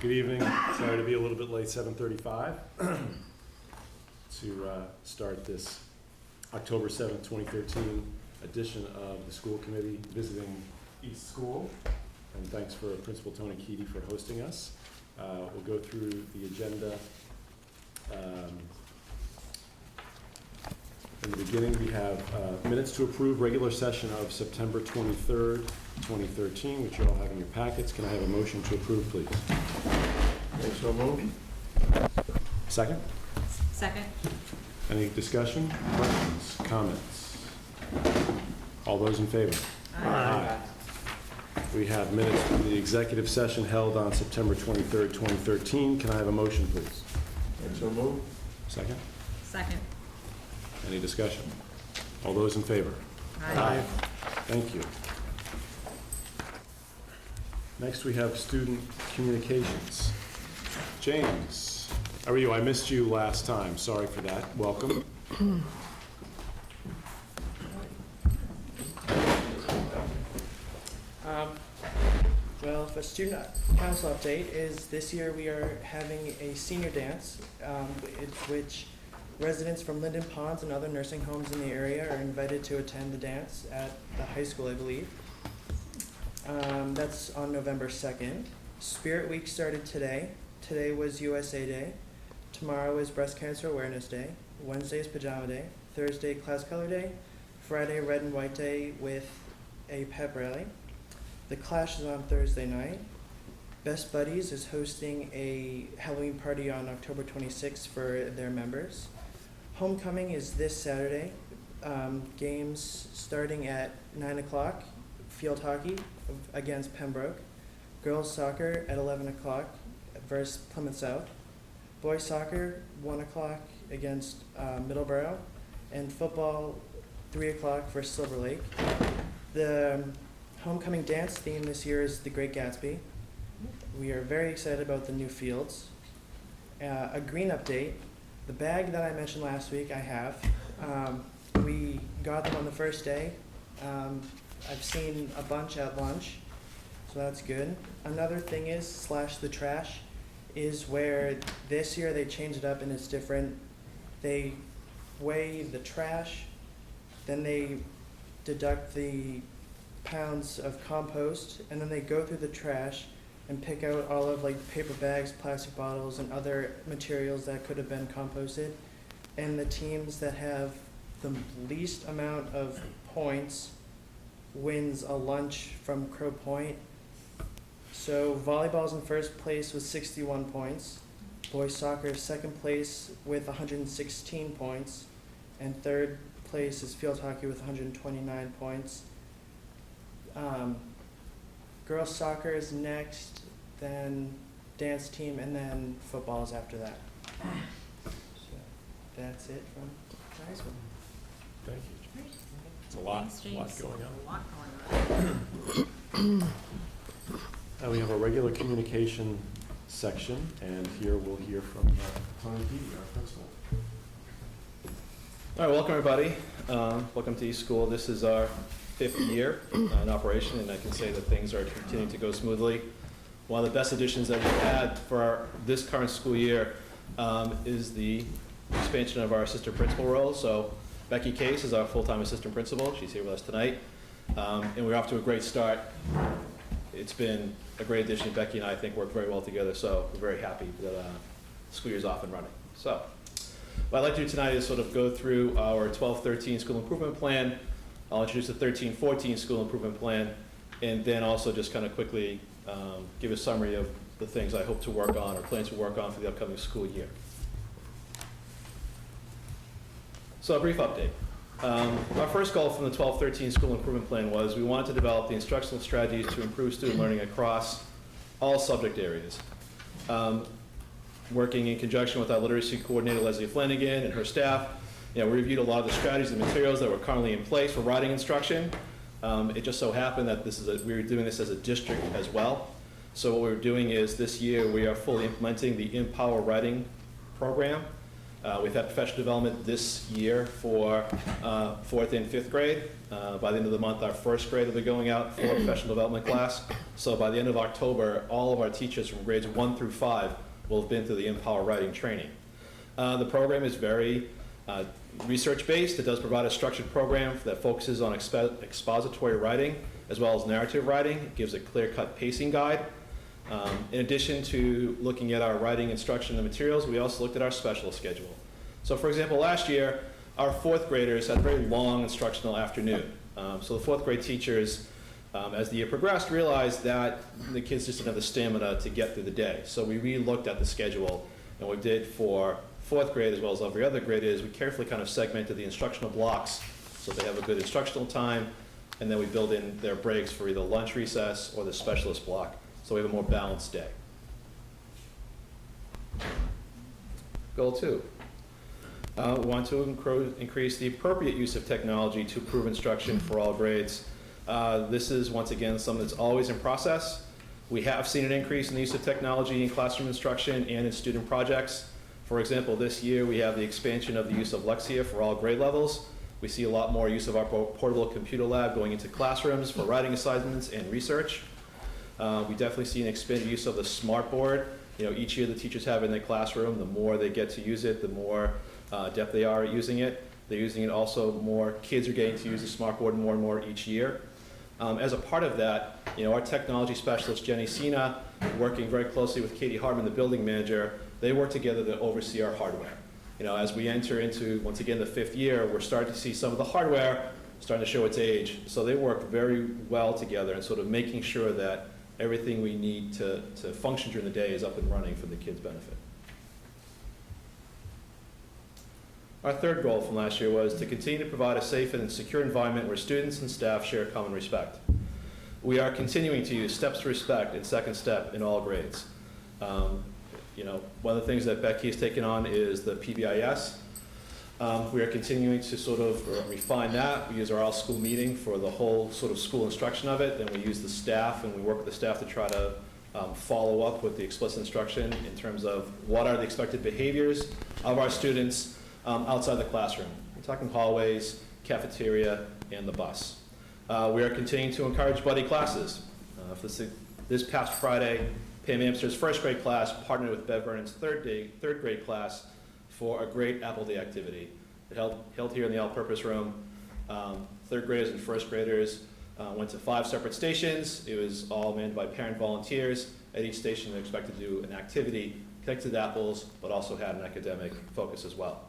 Good evening. Sorry to be a little bit late, 7:35, to start this October 7th, 2013 edition of the school committee visiting East School. And thanks for Principal Tony Keaty for hosting us. We'll go through the agenda. In the beginning, we have minutes to approve, regular session of September 23rd, 2013, which you all have in your packets. Can I have a motion to approve, please? So moved. Second? Second. Any discussion, questions, comments? All those in favor? Aye. We have minutes from the executive session held on September 23rd, 2013. Can I have a motion, please? So moved. Second? Second. Any discussion? All those in favor? Aye. Thank you. Next, we have student communications. James, how are you? I missed you last time. Sorry for that. Welcome. Well, for student council update is this year we are having a senior dance, which residents from Linden Ponds and other nursing homes in the area are invited to attend the dance at the high school, I believe. That's on November 2nd. Spirit Week started today. Today was USA Day. Tomorrow is Breast Cancer Awareness Day. Wednesday is Pajama Day. Thursday, Class Color Day. Friday, Red and White Day with a pep rally. The Clash is on Thursday night. Best Buddies is hosting a Halloween party on October 26th for their members. Homecoming is this Saturday. Games starting at 9 o'clock. Field hockey against Pembroke. Girls soccer at 11 o'clock versus Plymouth South. Boys soccer, 1 o'clock against Middleborough. And football, 3 o'clock for Silver Lake. The homecoming dance theme this year is The Great Gatsby. We are very excited about the new fields. A green update. The bag that I mentioned last week, I have. We got them on the first day. I've seen a bunch at lunch, so that's good. Another thing is, Slash the Trash, is where this year they changed it up and it's different. They weigh the trash, then they deduct the pounds of compost, and then they go through the trash and pick out all of like paper bags, plastic bottles, and other materials that could have been composted. And the teams that have the least amount of points wins a lunch from Crow Point. So volleyball's in first place with 61 points. Boys soccer is second place with 116 points. And third place is field hockey with 129 points. Girls soccer is next, then dance team, and then football is after that. So that's it from high school. Thank you. It's a lot, Thanks, a lot James. going on. A lot going on. Now we have a regular communication section, and here we'll hear from Tony Keaty, our principal. All right, welcome everybody. Welcome to East School. This is our 5th year in operation, and I can say that things are continuing to go smoothly. One of the best additions that we've had for this current school year is the expansion of our assistant principal role. So Becky Case is our full-time assistant principal. She's here with us tonight, and we're off to a great start. It's been a great addition. Becky and I think work very well together, so we're very happy that the school year is off and running. So what I'd like to do tonight is sort of go through our 12-13 school improvement plan. I'll introduce the 13-14 school improvement plan, and then also just kind of quickly give a summary of the things I hope to work on or plan to work on for the upcoming school year. So a brief update. Our first goal from the 12-13 school improvement plan was we wanted to develop the instructional strategies to improve student learning across all subject areas. Working in conjunction with our literacy coordinator, Leslie Flanagan, and her staff, we reviewed a lot of the strategies and materials that were currently in place for writing instruction. It just so happened that we were doing this as a district as well. So what we're doing is this year we are fully implementing the Empower Writing program. We've had professional development this year for 4th and 5th grade. By the end of the month, our 1st grade will be going out for a professional development class. So by the end of October, all of our teachers from grades 1 through 5 will have been through the Empower Writing training. The program is very research-based. It does provide a structured program that focuses on expository writing as well as narrative writing. It gives a clear-cut pacing guide. In addition to looking at our writing instruction and materials, we also looked at our specialist schedule. So for example, last year, our 4th graders had a very long instructional afternoon. So the 4th grade teachers, as the year progressed, realized that the kids just didn't have the stamina to get through the day. So we re-looked at the schedule, and what we did for 4th grade as well as every other grade is we carefully kind of segmented the instructional blocks so they have a good instructional time, and then we build in their breaks for either lunch recess or the specialist block, so we have a more balanced day. Goal 2. We want to increase the appropriate use of technology to improve instruction for all grades. This is, once again, something that's always in process. We have seen an increase in the use of technology in classroom instruction and in student projects. For example, this year we have the expansion of the use of Lexia for all grade levels. We see a lot more use of our portable computer lab going into classrooms for writing assignments and research. We definitely see an expanded use of the smartboard. Each year the teachers have in their classroom, the more they get to use it, the more adept they are at using it. They're using it also, more kids are getting to use the smartboard more and more each year. As a part of that, our technology specialist, Jenny Sina, working very closely with Katie Hartman, the building manager, they work together to oversee our hardware. As we enter into, once again, the 5th year, we're starting to see some of the hardware starting to show its age. So they work very well together and sort of making sure that everything we need to function during the day is up and running for the kids' benefit. Our 3rd goal from last year was to continue to provide a safe and secure environment where students and staff share common respect. We are continuing to use Steps to Respect and Second Step in all grades. One of the things that Becky has taken on is the PBIS. We are continuing to sort of refine that. We use our all-school meeting for the whole sort of school instruction of it. Then we use the staff, and we work with the staff to try to follow up with the explicit instruction in terms of what are the expected behaviors of our students outside the classroom. We're talking hallways, cafeteria, and the bus. We are continuing to encourage buddy classes. This past Friday, Pam Amster's 1st grade class partnered with Bev Vernon's 3rd grade class for a great Apple Day activity. It held here in the all-purpose room. 3rd graders and 1st graders went to 5 separate stations. It was all manned by parent volunteers. At each station, they're expected to do an activity connected to apples, but also had an academic focus as well.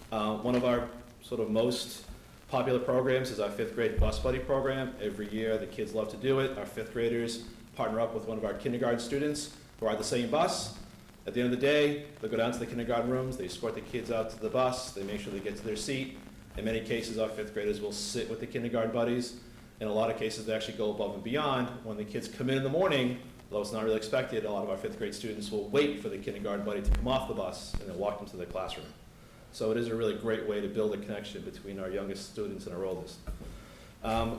One of our sort of most popular programs is our 5th grade bus buddy program. Every year, the kids love to do it. Our 5th graders partner up with one of our kindergarten students who ride the same bus. At the end of the day, they'll go down to the kindergarten rooms, they escort the kids out to the bus, they make sure they get to their seat. In many cases, our 5th graders will sit with the kindergarten buddies. In a lot of cases, they actually go above and beyond. When the kids come in the morning, though it's not really expected, a lot of our 5th grade students will wait for the kindergarten buddy to come off the bus and then walk them to their classroom. So it is a really great way to build a connection between our youngest students and our oldest.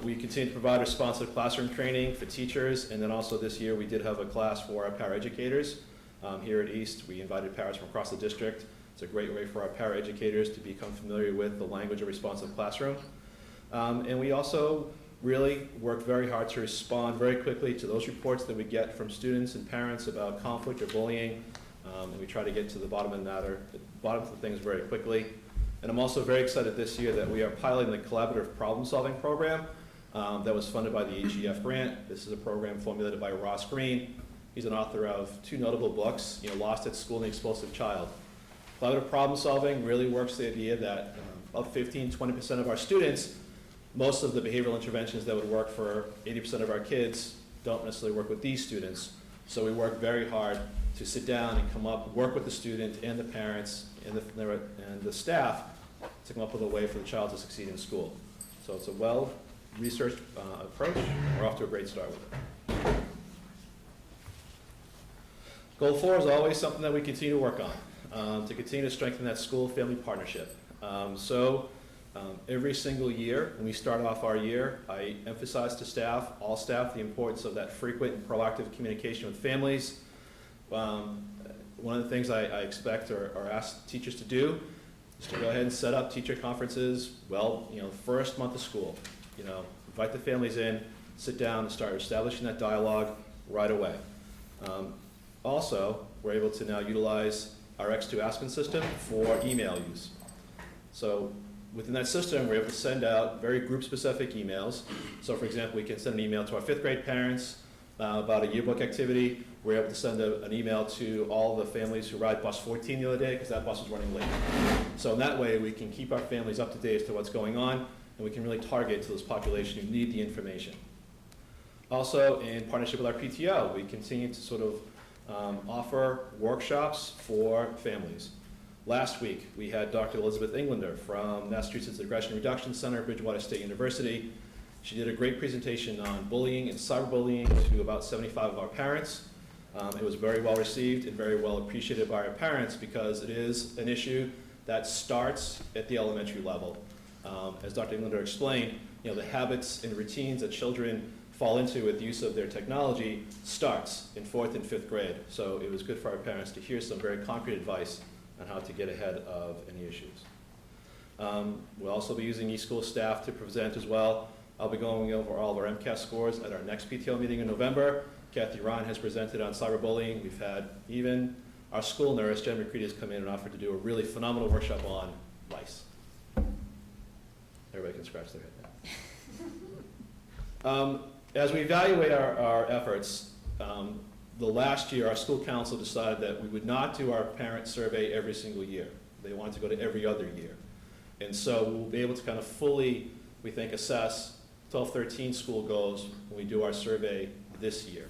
We continue to provide responsive classroom training for teachers, and then also this year we did have a class for our paraeducators. Here at East, we invited paras from across the district. It's a great way for our paraeducators to become familiar with the language of responsive classroom. And we also really work very hard to respond very quickly to those reports that we get from students and parents about conflict or bullying. And we try to get to the bottom of the matter, the bottom of the things very quickly. And I'm also very excited this year that we are piloting the collaborative problem-solving program that was funded by the AGF grant. This is a program formulated by Ross Green. He's an author of 2 notable books, Lost at School and The Explosive Child. Collaborative problem-solving really works the idea that about 15–20% of our students, most of the behavioral interventions that would work for 80% of our kids don't necessarily work with these students. So we work very hard to sit down and come up, work with the student and the parents and the staff to come up with a way for the child to succeed in school. So it's a well-researched approach. We're off to a great start with it. Goal 4 is always something that we continue to work on, to continue to strengthen that school-family partnership. Every single year, when we start off our year, I emphasize to staff, all staff, the importance of that frequent and proactive communication with families. One of the things I expect or ask teachers to do is to go ahead and set up teacher conferences, well, first month of school. Invite the families in, sit down and start establishing that dialogue right away. Also, we're able to now utilize our X2 Aspen system for email use. So within that system, we're able to send out very group-specific emails. So for example, we can send an email to our 5th grade parents about a yearbook activity. We're able to send an email to all the families who ride bus 14 the other day because that bus was running late. So in that way, we can keep our families up to date as to what's going on, and we can really target to this population who need the information. Also, in partnership with our PTO, we continue to sort of offer workshops for families. Last week, we had Dr. Elizabeth Englander from Massachusetts Aggression Reduction Center, Bridgewater State University. She did a great presentation on bullying and cyberbullying to about 75 of our parents. It was very well received and very well appreciated by our parents because it is an issue that starts at the elementary level. As Dr. Englander explained, the habits and routines that children fall into with use of their technology starts in 4th and 5th grade. So it was good for our parents to hear some very concrete advice on how to get ahead of any issues. We'll also be using eSchool staff to present as well. I'll be going over all of our MCAS scores at our next PTO meeting in November. Kathy Ron has presented on cyberbullying. We've had even our school nurse, Jen McCready, has come in and offered to do a really phenomenal workshop on lice. Everybody can scratch their head now. As we evaluate our efforts, the last year our school council decided that we would not do our parent survey every single year. They wanted to go to every other year. And so we'll be able to kind of fully, we think, assess 12-13 school goals when we do our survey this year.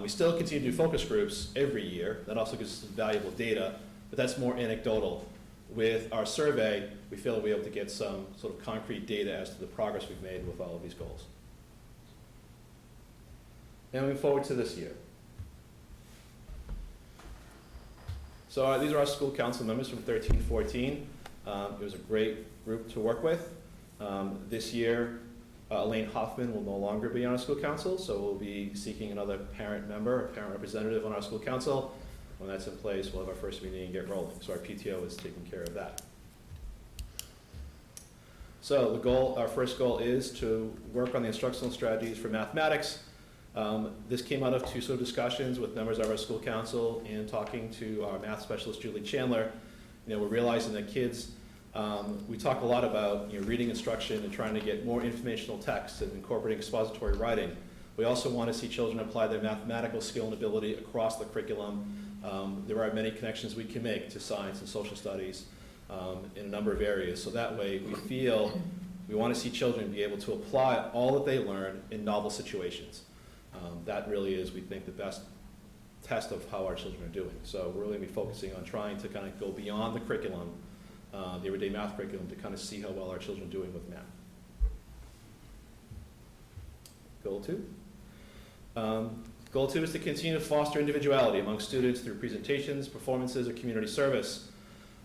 We still continue to do focus groups every year. That also gives us some valuable data, but that's more anecdotal. With our survey, we feel that we'll be able to get some sort of concrete data as to the progress we've made with all of these goals. And moving forward to this year. So these are our school council members from 13-14. It was a great group to work with. This year, Elaine Hoffman will no longer be on our school council, so we'll be seeking another parent member, a parent representative on our school council. When that's in place, we'll have our first meeting and get rolling. So our PTO is taking care of that. So the goal, our first goal is to work on the instructional strategies for mathematics. This came out of two sort of discussions with members of our school council and talking to our math specialist, Julie Chandler. We're realizing that kids, we talk a lot about reading instruction and trying to get more informational text and incorporating expository writing. We also want to see children apply their mathematical skill and ability across the curriculum. There are many connections we can make to science and social studies in a number of areas. So that way we feel we want to see children be able to apply all that they learn in novel situations. That really is, we think, the best test of how our children are doing. So we're really going to be focusing on trying to kind of go beyond the curriculum, the everyday math curriculum, to kind of see how well our children are doing with math. Goal 2. Goal 2 is to continue to foster individuality among students through presentations, performances, or community service.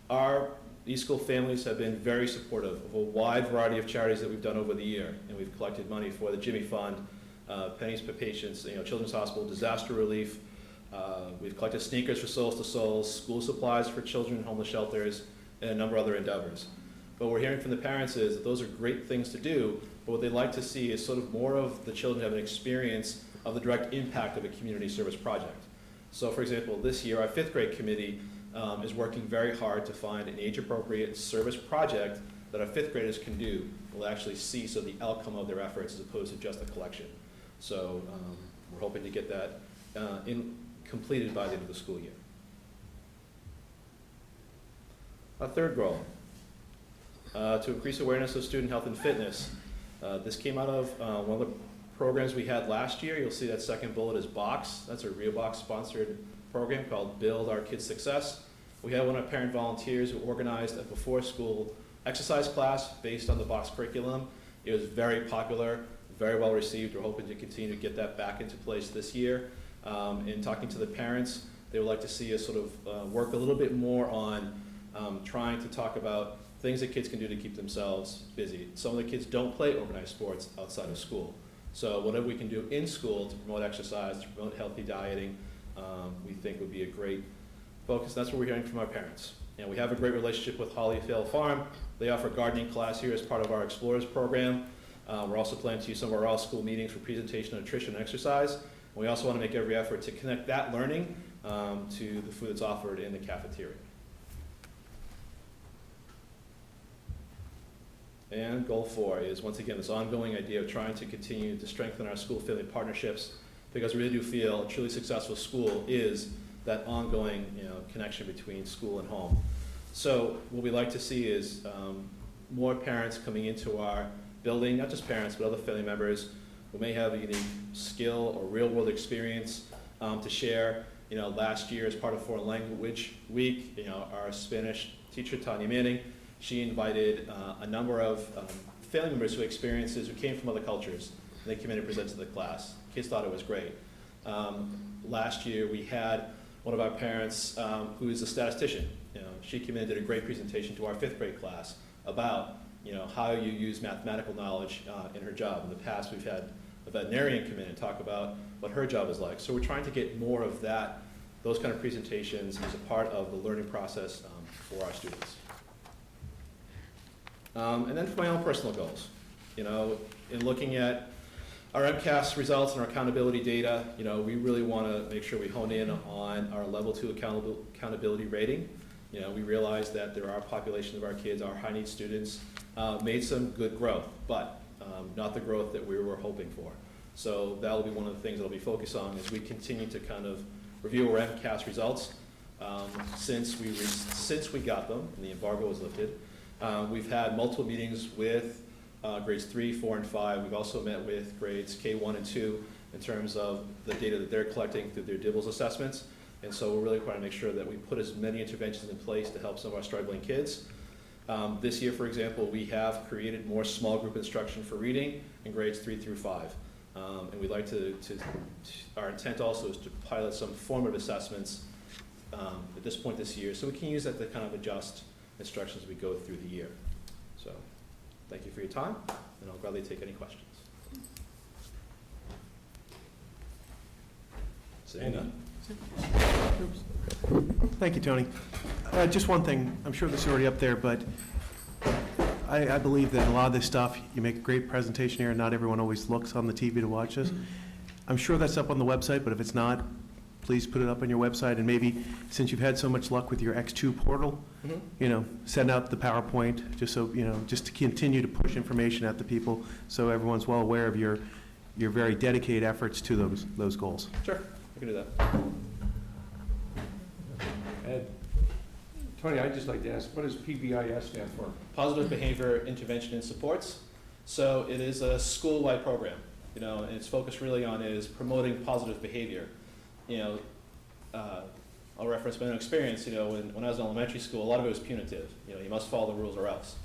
Our eSchool families have been very supportive of a wide variety of charities that we've done over the year, and we've collected money for the Jimmy Fund, Pennies for Patients, Children's Hospital, disaster relief. We've collected sneakers for Souls to Souls, school supplies for children in homeless shelters, and a number of other endeavors. But what we're hearing from the parents is that those are great things to do, but what they'd like to see is sort of more of the children have an experience of the direct impact of a community service project. So for example, this year our 5th grade committee is working very hard to find an age-appropriate service project that our 5th graders can do, will actually see so the outcome of their efforts as opposed to just a collection. So we're hoping to get that completed by the end of the school year. Our third goal, to increase awareness of student health and fitness. This came out of one of the programs we had last year. You'll see that second bullet is Box. That's a RealBox sponsored program called Build Our Kids' Success. We had one of our parent volunteers who organized a before school exercise class based on the Box curriculum. It was very popular, very well received. We're hoping to continue to get that back into place this year. In talking to the parents, they would like to see us sort of work a little bit more on trying to talk about things that kids can do to keep themselves busy. Some of the kids don't play organized sports outside of school. So whatever we can do in school to promote exercise, to promote healthy dieting, we think would be a great focus. That's what we're hearing from our parents. we have a great relationship with Hollyfield Farm. They offer a gardening class here as part of our Explorers program. We're also planning to use some of our all-school meetings for presentation of nutrition and exercise. And we also want to make every effort to connect that learning to the food that's offered in the cafeteria. And goal 4 is, once again, this ongoing idea of trying to continue to strengthen our school-family partnerships, because we really do feel a truly successful school is that ongoing connection between school and home. So what we like to see is more parents coming into our building, not just parents, but other family members who may have a unique skill or real-world experience to share. Last year, as part of Foreign Language Week, our Spanish teacher, Tanya Manning, she invited a number of family members who came from other cultures. And they came in and presented to the class. Kids thought it was great. Last year, we had one of our parents who is a statistician. She came in and did a great presentation to our 5th grade class about how you use mathematical knowledge in her job. In the past, we've had a veterinarian come in and talk about what her job is like. So we're trying to get more of those kind of presentations as a part of the learning process for our students. And then for my own personal goals, in looking at our MCAS results and our accountability data, we really want to make sure we hone in on our level 2 accountability rating. We realize that there are populations of our kids, our high need students, made some good growth, but not the growth that we were hoping for. So that will be one of the things that I'll be focused on as we continue to kind of review our MCAS results. Since we got them and the embargo was lifted, we've had multiple meetings with grades 3, 4, and 5. We've also met with grades K1 and 2 in terms of the data that they're collecting through their DIBELS assessments. And so we're really trying to make sure that we put as many interventions in place to help some of our struggling kids. This year, for example, we have created more small group instruction for reading in grades 3 through 5. And we'd like our intent also is to pilot some formative assessments at this point this year, so we can use that to kind of adjust instructions as we go through the year. So thank you for your time, and I'll gladly take any questions. Seeing none. Thank you, Tony. Just one thing, I'm sure this is already up there, but I believe that a lot of this stuff, you make a great presentation here, and not everyone always looks on the TV to watch this. I'm sure that's up on the website, but if it's not, please put it up on your website, and maybe, since you've had so much luck with your X2 portal, send out the PowerPoint, just so, just to continue to push information at the people, so everyone's well aware of your very dedicated efforts to those goals. Sure, I can do that. Ed? Tony, I'd just like to ask, what does PBIS stand for? Positive Behavior Intervention and Supports. So it is a school-wide program, and its focus really on is promoting positive behavior. I'll reference my own experience, when I was in elementary school, a lot of it was punitive. You must follow the rules or else.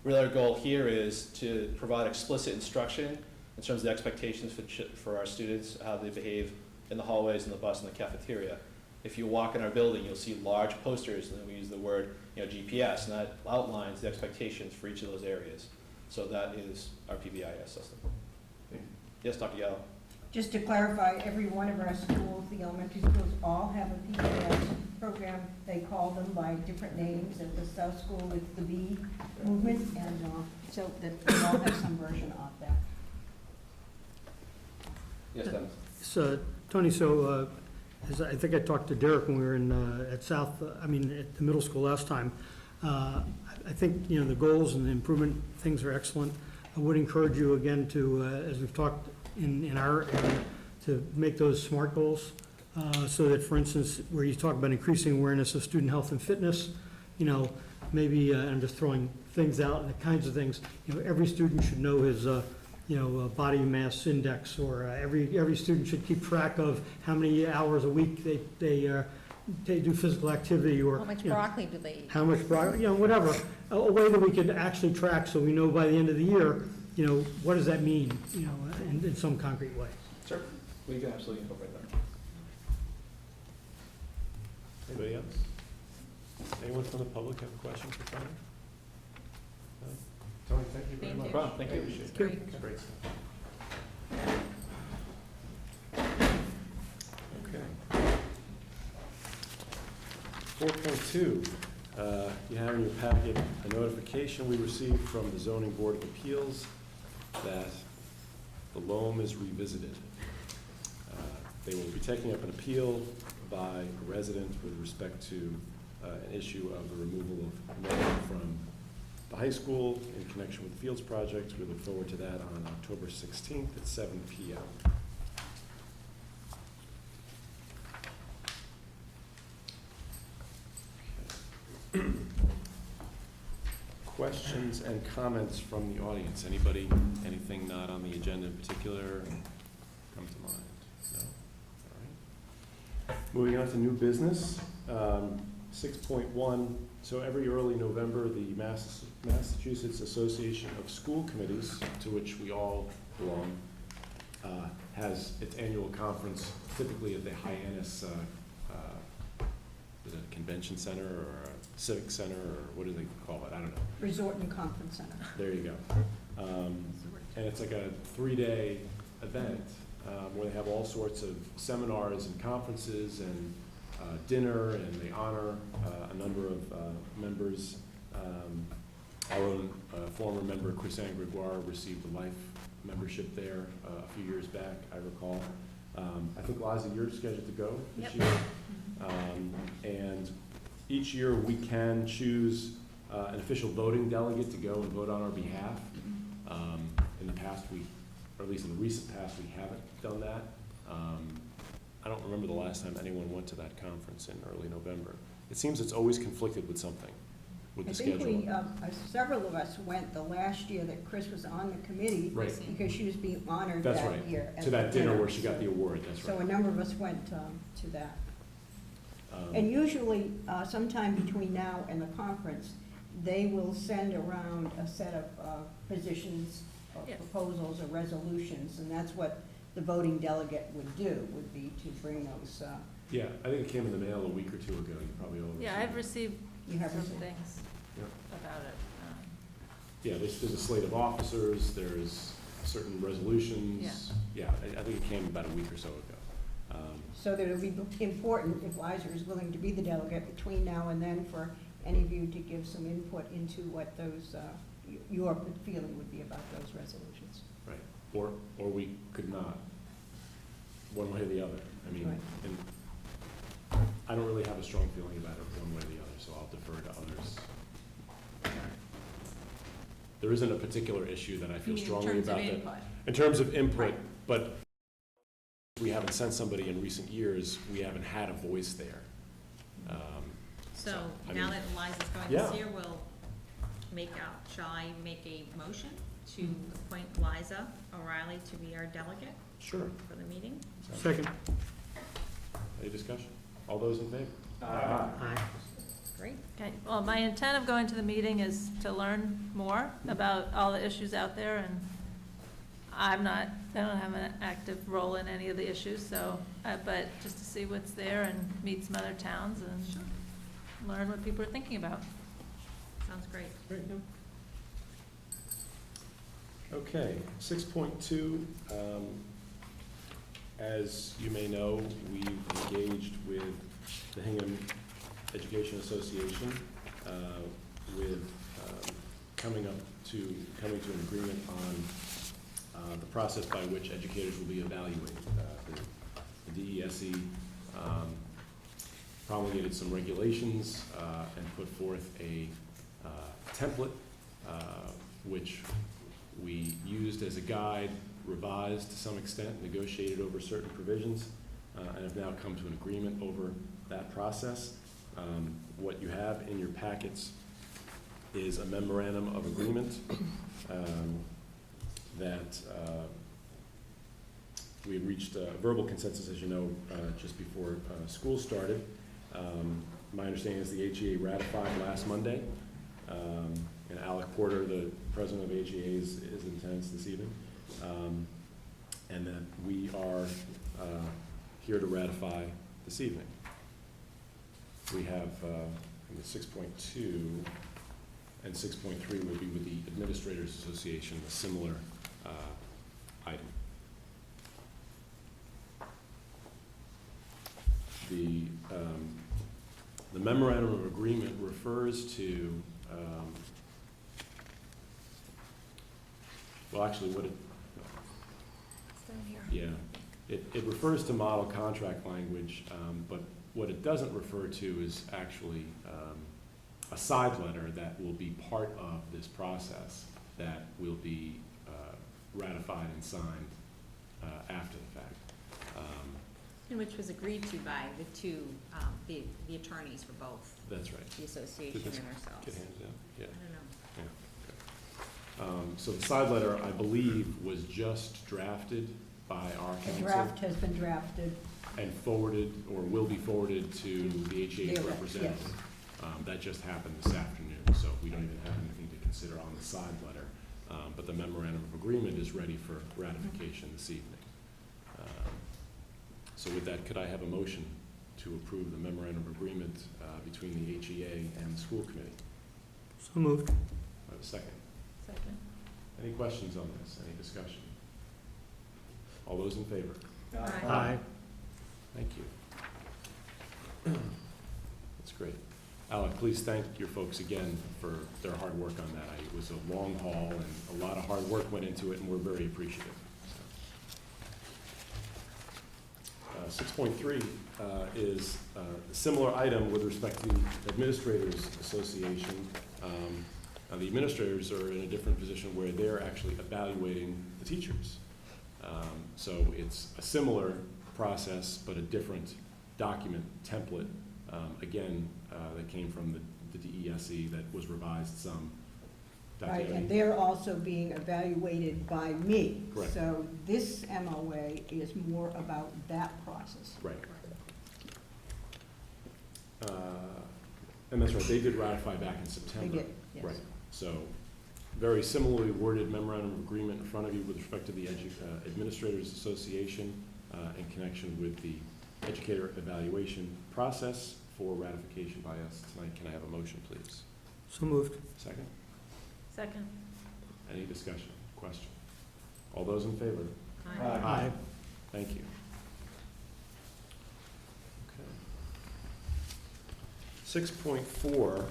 Really our goal here is to provide explicit instruction in terms of the expectations for our students, how they behave in the hallways, in the bus, and the cafeteria. If you walk in our building, you'll see large posters, and then we use the word GPS, and that outlines the expectations for each of those areas. So that is our PBIS system. Yes, Dr. Gallo? Just to clarify, every one of our schools, the elementary schools, all have a PBS program. They call them by different names. At the South School, it's the B movement, and so that they all have some version of that. Yes, Dennis? So, Tony, as I think I talked to Derek when we were at the middle school last time. I think, the goals and the improvement things are excellent. I would encourage you again to, as we've talked in our area, to make those SMART goals, so that, for instance, where you talk about increasing awareness of student health and fitness, maybe, I'm just throwing things out, and the kinds of things, every student should know his, body mass index, or every student should keep track of how many hours a week they do physical activity, or How much broccoli do they eat? how much broccoli, whatever. A way that we could actually track, so we know by the end of the year, what does that mean, in some concrete way. Sure. We can absolutely incorporate that. Anybody else? Anyone from the public have a question for Tony? No? Tony, thank you very Thank much. you. No problem, thank you. Appreciate it. Great. It's great stuff. Okay. 4.2, You have in your packet a notification we received from the Zoning Board of Appeals that the loam is revisited. They will be taking up an appeal by a resident with respect to an issue of the removal of loam from the high school in connection with the Fields project. We look forward to that on October 16th at 7 p.m. Questions and comments from the audience? Anybody, anything not on the agenda in particular come to mind? No? All right. Moving on to new business, 6.1. So every early November, the Massachusetts Association of School Committees, to which we all belong, has its annual conference, typically at the Hyannis is it a convention center or a civic center, or what do they call it? I don't know. Resort and Conference Center. There you go. And it's like a 3-day event where they have all sorts of seminars and conferences and dinner, and they honor a number of members. Our own former member, Chrisanne Gregoire, received a life membership there a few years back, I recall. I think, Liza, you're scheduled to go this year. And each year we can choose an official voting delegate to go and vote on our behalf. In the past, or at least in the recent past, we haven't done that. I don't remember the last time anyone went to that conference in early November. It seems it's always conflicted with something, with the schedule. I think several of us went the last year that Chris was on the committee. Right. Because she was being honored That's that right. year. at To that the dinner where she got the award, that's So a right. number of us went to that. And usually, sometime between now and the conference, they will send around a set of positions, or Yeah. proposals, or resolutions, and that's what the voting delegate would do, would be to bring those, Yeah, I think it came in the mail a week or two ago. You probably all Yeah, I've received you have some received. things Yeah. about it. Yeah, there's a slate of officers, there's certain resolutions. Yeah, I think it came about a week or so ago. So that it would be important, if Liza is willing to be the delegate between now and then, for any of you to give some input into what those, your feeling would be about those resolutions. Right, or we could not, one way or the other. I mean, Right. and I don't really have a strong feeling about it one way or the other, so I'll defer to others. There isn't a particular issue that I feel strongly about that. In terms of input, but we haven't sent somebody in recent years, we haven't had a voice there. So I now mean- that Eliza's going Yeah. this year, shall I make a motion to appoint Liza O'Reilly to be our delegate Sure. for the meeting? Second. Any discussion? All those in favor? Aye. Great. Okay, well, my intent of going to the meeting is to learn more about all the issues out there, and I don't have an active role in any of the issues, so, but just to see what's there and meet some other towns and learn what people are thinking about. Sounds great. Great. Okay, 6.2, as you may know, we've engaged with the Hingham Education Association with coming to an agreement on the process by which educators will be evaluated. The DESE promulgated some regulations and put forth a template which we used as a guide, revised to some extent, negotiated over certain provisions, and have now come to an agreement over that process. What you have in your packets is a memorandum of agreement that we had reached a verbal consensus, as you know, just before school started. My understanding is the HEA ratified last Monday, and Alec Porter, the president of HEA, is in attendance this evening, and that we are here to ratify this evening. We have 6.2 and 6.3 will be with the Administrators Association, a similar item. The The memorandum of agreement refers to, well, actually, what it, yeah, it refers to model contract language, but what it doesn't refer to is actually a side letter that will be part of this process that will be ratified and signed after the fact. And which was agreed to by the two, the attorneys for both, That's right. the association Did this and ourselves. Get hands down? Yeah. I don't know. So the side letter, I believe, was just drafted by our The council draft has been drafted. and forwarded, or will be forwarded to the HEA Yeah, representative. yes. That just happened this afternoon, so we don't even have anything to consider on the side letter. But the memorandum of agreement is ready for ratification this evening. So with that, could I have a motion to approve the memorandum of agreement between the HEA and the school committee? So moved. Do I have a second? Second. Any questions on this? Any discussion? All those in favor? Aye. Thank you. That's great. Alec, please thank your folks again for their hard work on that. It was a long haul and a lot of hard work went into it, and we're very appreciative. 6.3 is a similar item with respect to the Administrators Association. Now, the administrators are in a different position where they're actually evaluating the teachers. So it's a similar process, but a different document template, again, that came from the DESE that was revised some. Dr. Right, and Evans? they're also being evaluated by me. Correct. So this MOA is more about that process. Right. And that's right, they did ratify back in They September. did, yes. Right, so very similarly worded memorandum of agreement in front of you with respect to the Administrators Association in connection with the educator evaluation process for ratification by us tonight. Can I have a motion, please? So moved. Second? Second. Any discussion, question? All those in favor? Aye. Thank you. Okay. 6.4,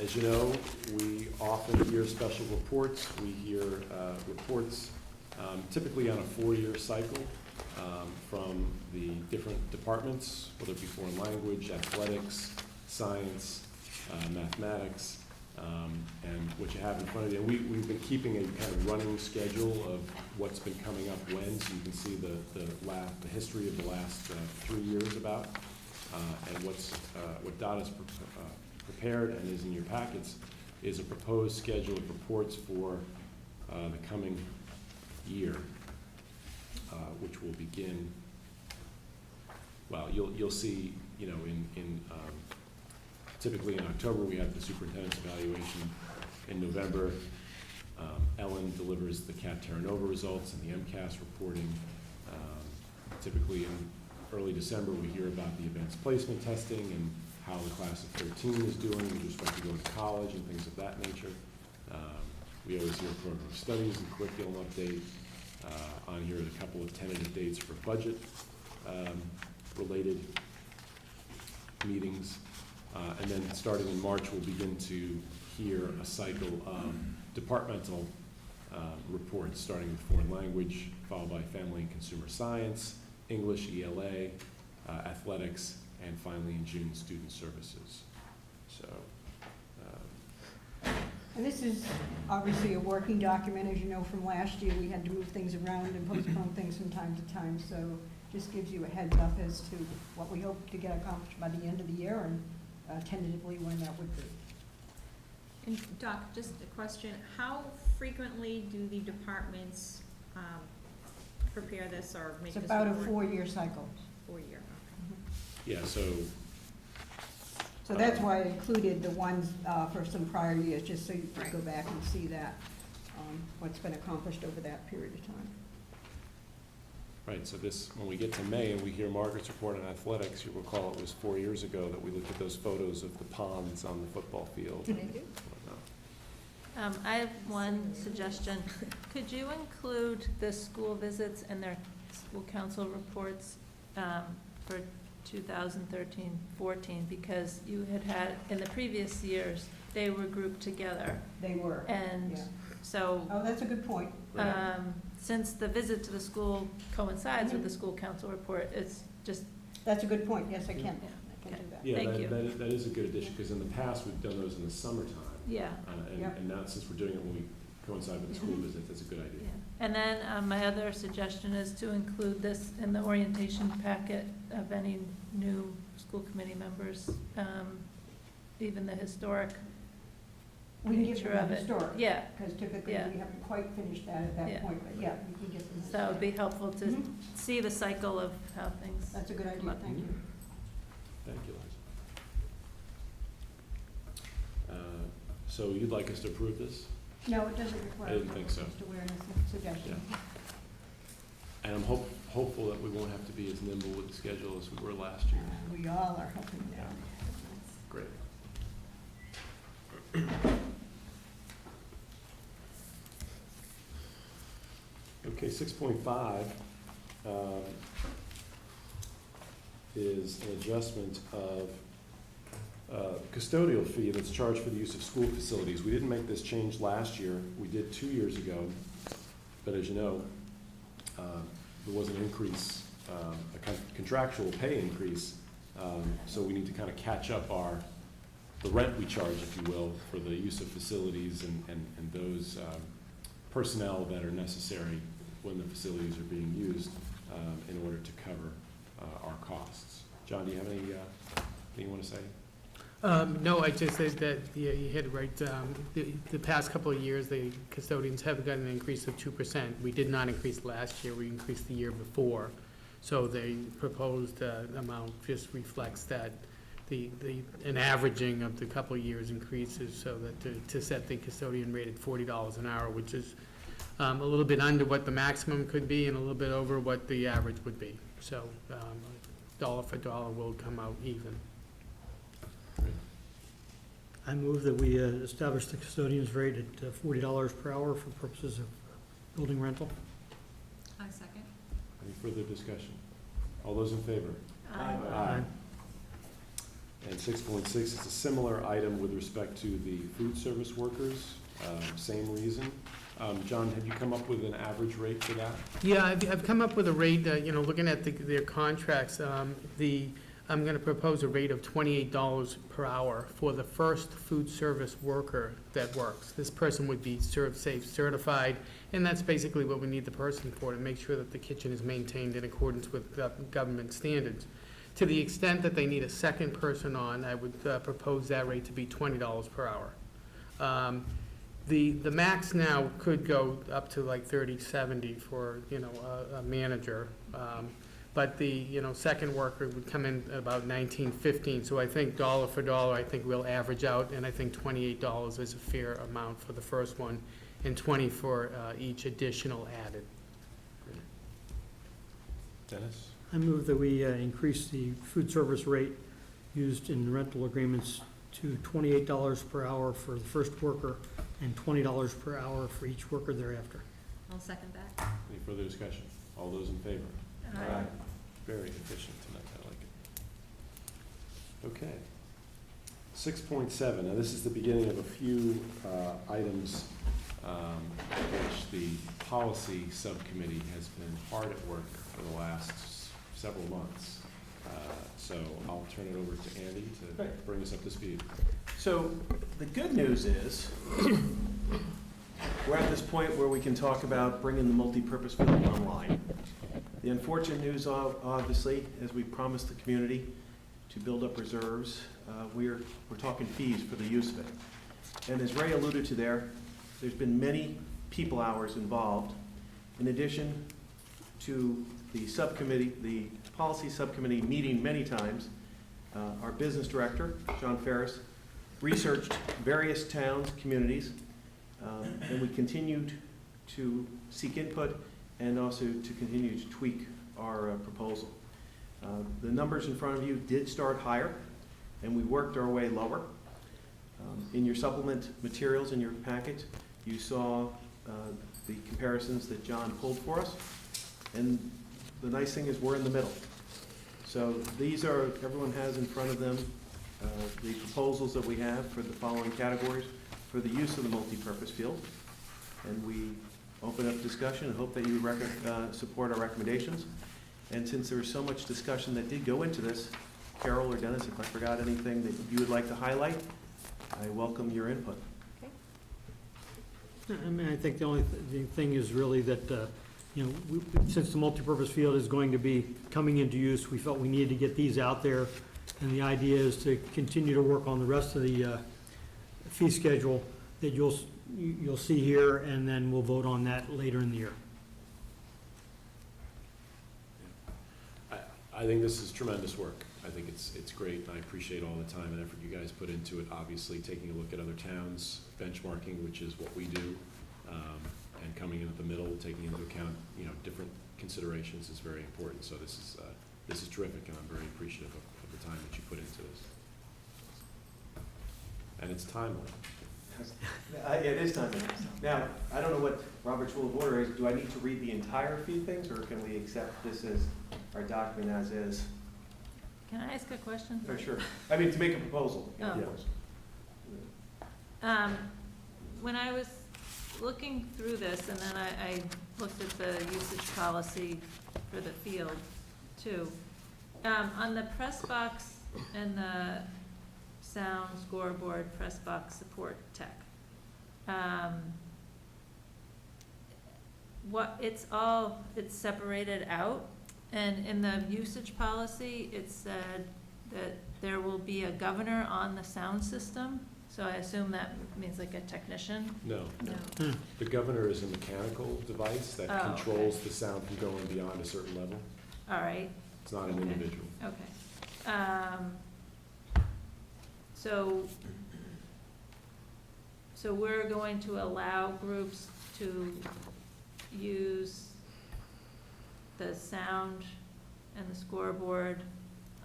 as you know, we often hear special reports. We hear reports typically on a 4-year cycle from the different departments, whether it be foreign language, athletics, science, mathematics, and what you have in front of you. And we've been keeping a kind of running schedule of what's been coming up when, so you can see the history of the last 3 years about, and what Donna's prepared and is in your packets is a proposed schedule of reports for the coming year, which will begin, well, you'll see, you know, in typically in October, we have the superintendent's evaluation. In November, Ellen delivers the CAT Terra Nova results and the MCAS reporting. Typically in early December, we hear about the advanced placement testing and how the class of 13 is doing with respect to going to college and things of that nature. We always hear program studies and curriculum update. On here are a couple of tentative dates for budget related meetings. And then starting in March, we'll begin to hear a cycle of departmental reports, starting with foreign language, followed by family and consumer science, English, ELA, athletics, and finally in June, student services. So. And this is obviously a working document. As you know from last year, we had to move things around and postpone things from time to time. So just gives you a heads up as to what we hope to get accomplished by the end of the year and tentatively when that would be. And Doc, just a question, how frequently do the departments prepare this or make It's this about a report? 4-year cycle. 4-year, Yeah, so So that's why I included the ones for some prior years, just so you could go back and see that, what's been accomplished over that period of time. right, so this, when we get to May and we hear Margaret's report on athletics, you'll recall it was 4 years ago that we looked at those photos of the ponds on the football field. and Thank you. whatnot. I have one suggestion. Could you include the school visits and their school council reports for 2013-14, because you had, in the previous years, they were grouped together. They were, And yeah. so, Oh, that's a good point. since the visit to the school coincides with the school council report, it's just, That's a good point, yes, I can. Yeah. I can do that. Yeah, Thank you. that is a good addition, because in the past, we've done those in the summertime. yeah. Yep. And now, since we're doing it when we coincide with the school visit, that's a good idea. Yeah. And then my other suggestion is to include this in the orientation packet of any new school committee members, even the historic We can give nature them of the it. historic. Yeah, Because typically, Yeah. we haven't quite finished that at Yeah. that point, but yeah, we can get them. so it'd be helpful to Mhm. see the cycle of how things. That's a good idea, thank you. Thank you, Liza. So you'd like us to approve this? No, it doesn't require. I didn't think so. Just awareness suggestion. And I'm hopeful that we won't have to be as nimble with the schedule as we were last year. We all are hoping that. Great. Okay, 6.5 is an adjustment of custodial fee that's charged for the use of school facilities. We didn't make this change last year. We did 2 years ago. But as you know, there was an increase, a contractual pay increase. So we need to kind of catch up the rent we charge, if you will, for the use of facilities and those personnel that are necessary when the facilities are being used in order to cover our costs. John, do you have anything you want to say? No, I just said that, yeah, you hit it right. The past couple of years, the custodians have gotten an increase of 2%. We did not increase last year, we increased the year before. So the proposed amount just reflects that an averaging of the couple of years increases, so that to set the custodian rate at $40 an hour, which is a little bit under what the maximum could be and a little bit over what the average would be. So dollar for dollar will come out even. I move that we establish the custodian's rate at $40 per hour for purposes of building rental. I second. Any further discussion? All those in favor? Aye. And 6.6 is a similar item with respect to the food service workers, same reason. John, had you come up with an average rate for that? Yeah, I've come up with a rate, looking at their contracts, I'm gonna propose a rate of $28 per hour for the first food service worker that works. This person would be ServSafe certified, and that's basically what we need the person for, to make sure that the kitchen is maintained in accordance with government standards. To the extent that they need a second person on, I would propose that rate to be $20 per hour. The max now could go up to like $30.70 for, a manager. But the, second worker would come in at about $19.15. So I think dollar for dollar, I think we'll average out, and I think $28 is a fair amount for the first one, and $20 for each additional added. Dennis? I move that we increase the food service rate used in rental agreements to $28 per hour for the first worker and $20 per hour for each worker thereafter. I'll second that. Any further discussion? All those in favor? Aye. Very efficient tonight, I like it. Okay. 6.7, now this is the beginning of a few items which the policy subcommittee has been hard at work for the last several months. So I'll turn it over to Andy to bring us up to speed. So the good news is, we're at this point where we can talk about bringing the multipurpose building online. The unfortunate news, obviously, as we promised the community to build up reserves, we're talking fees for the use of it. And as Ray alluded to there's been many people hours involved. In addition to the subcommittee, the policy subcommittee meeting many times, our business director, John Ferris, researched various towns, communities, and we continued to seek input and also to continue to tweak our proposal. The numbers in front of you did start higher, and we worked our way lower. In your supplement materials in your packet, you saw the comparisons that John pulled for us, and the nice thing is we're in the middle. So these are, everyone has in front of them the proposals that we have for the following categories for the use of the multipurpose field. And we open up discussion and hope that you support our recommendations. And since there was so much discussion that did go into this, Carol or Dennis, if I forgot anything that you would like to highlight, I welcome your input. I mean, I think the only thing is really that, you know, since the multipurpose field is going to be coming into use, we felt we needed to get these out there. And the idea is to continue to work on the rest of the fee schedule that you'll see here, and then we'll vote on that later in the year. I think this is tremendous work. I think it's great, and I appreciate all the time and effort you guys put into it. Obviously, taking a look at other towns, benchmarking, which is what we do, and coming in at the middle, taking into account, you know, different considerations is very important. So this is terrific, and I'm very appreciative of the time that you put into this. And it's timely. It is timely. Now, I don't know what Robert's Rule of Order is. Do I need to read the entire fee things, or can we accept this as our document as is? Can I ask a question? Oh, sure. I mean, to make a proposal. Oh. Yeah. When I was looking through this, and then I looked at the usage policy for the field too, on the press box and the sound scoreboard press box support tech, it's separated out, and in the usage policy, it said that there will be a governor on the sound system, so I assume that means like a technician? No. No. The governor is a mechanical device that Oh, controls the sound from going beyond a certain level. All right, It's not an Okay. individual. okay. So we're going to allow groups to use the sound and the scoreboard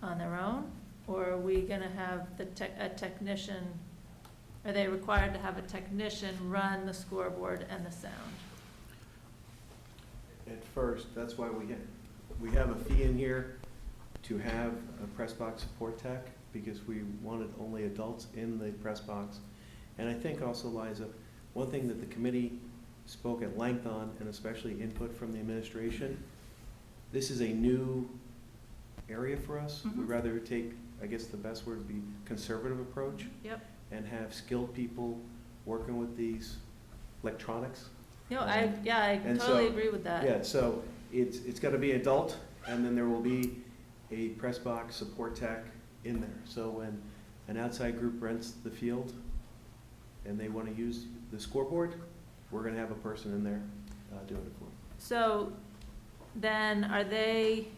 on their own? Or are we gonna have a technician, are they required to have a technician run the scoreboard and the sound? At first, that's why we have a fee in here to have a press box support tech, because we wanted only adults in the press box. And I think also, Liza, one thing that the committee spoke at length on, and especially input from the administration, this is a new area for us. Mhm. We'd rather take, I guess the best word would be conservative approach. Yep. And have skilled people working with these electronics. No, I And totally so- agree with that. Yeah, so it's gotta be adult, and then there will be a press box support tech in there. So when an outside group rents the field and they wanna use the scoreboard, we're gonna have a person in there doing it for them. So then are they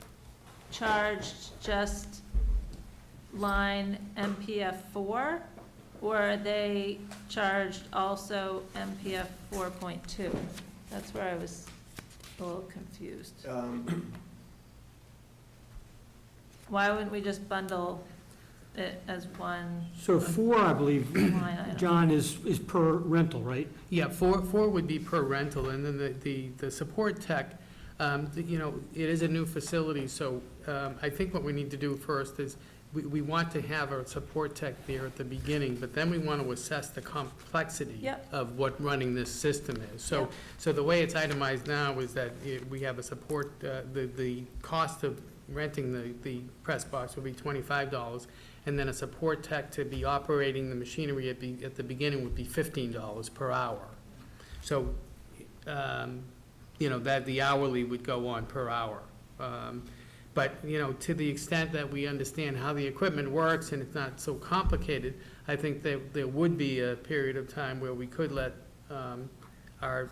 charged just line MPF 4? Or are they charged also MPF 4.2? That's where I was a little confused. Why wouldn't we just bundle it as one So 4, I believe, line item? John, is per rental, right? Yeah, four would be per rental, and then the support tech, you know, it is a new facility, so I think what we need to do first is, we want to have a support tech there at the beginning, but then we want to assess the complexity Yep. of what running this system is. So, Yep. so the way it's itemized now is that we have a support, the cost of renting the press box will be $25, and then a support tech to be operating the machinery at the beginning would be $15 per hour. So, you know, that the hourly would go on per hour. But, you know, to the extent that we understand how the equipment works and it's not so complicated, I think that there would be a period of time where we could let our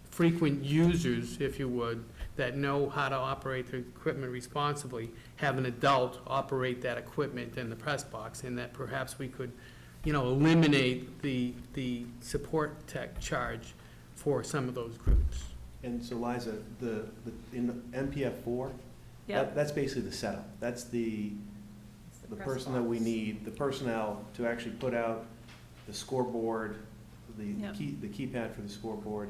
frequent users, if you would, that know how to operate the equipment responsibly, have an adult operate that equipment in the press box, and that perhaps we could, you know, eliminate the support tech charge for some of those groups. And so Liza, in MPF 4, Yep. that's basically the setup. That's the person that we need, the personnel to actually put out the scoreboard, Yep. the keypad for the scoreboard,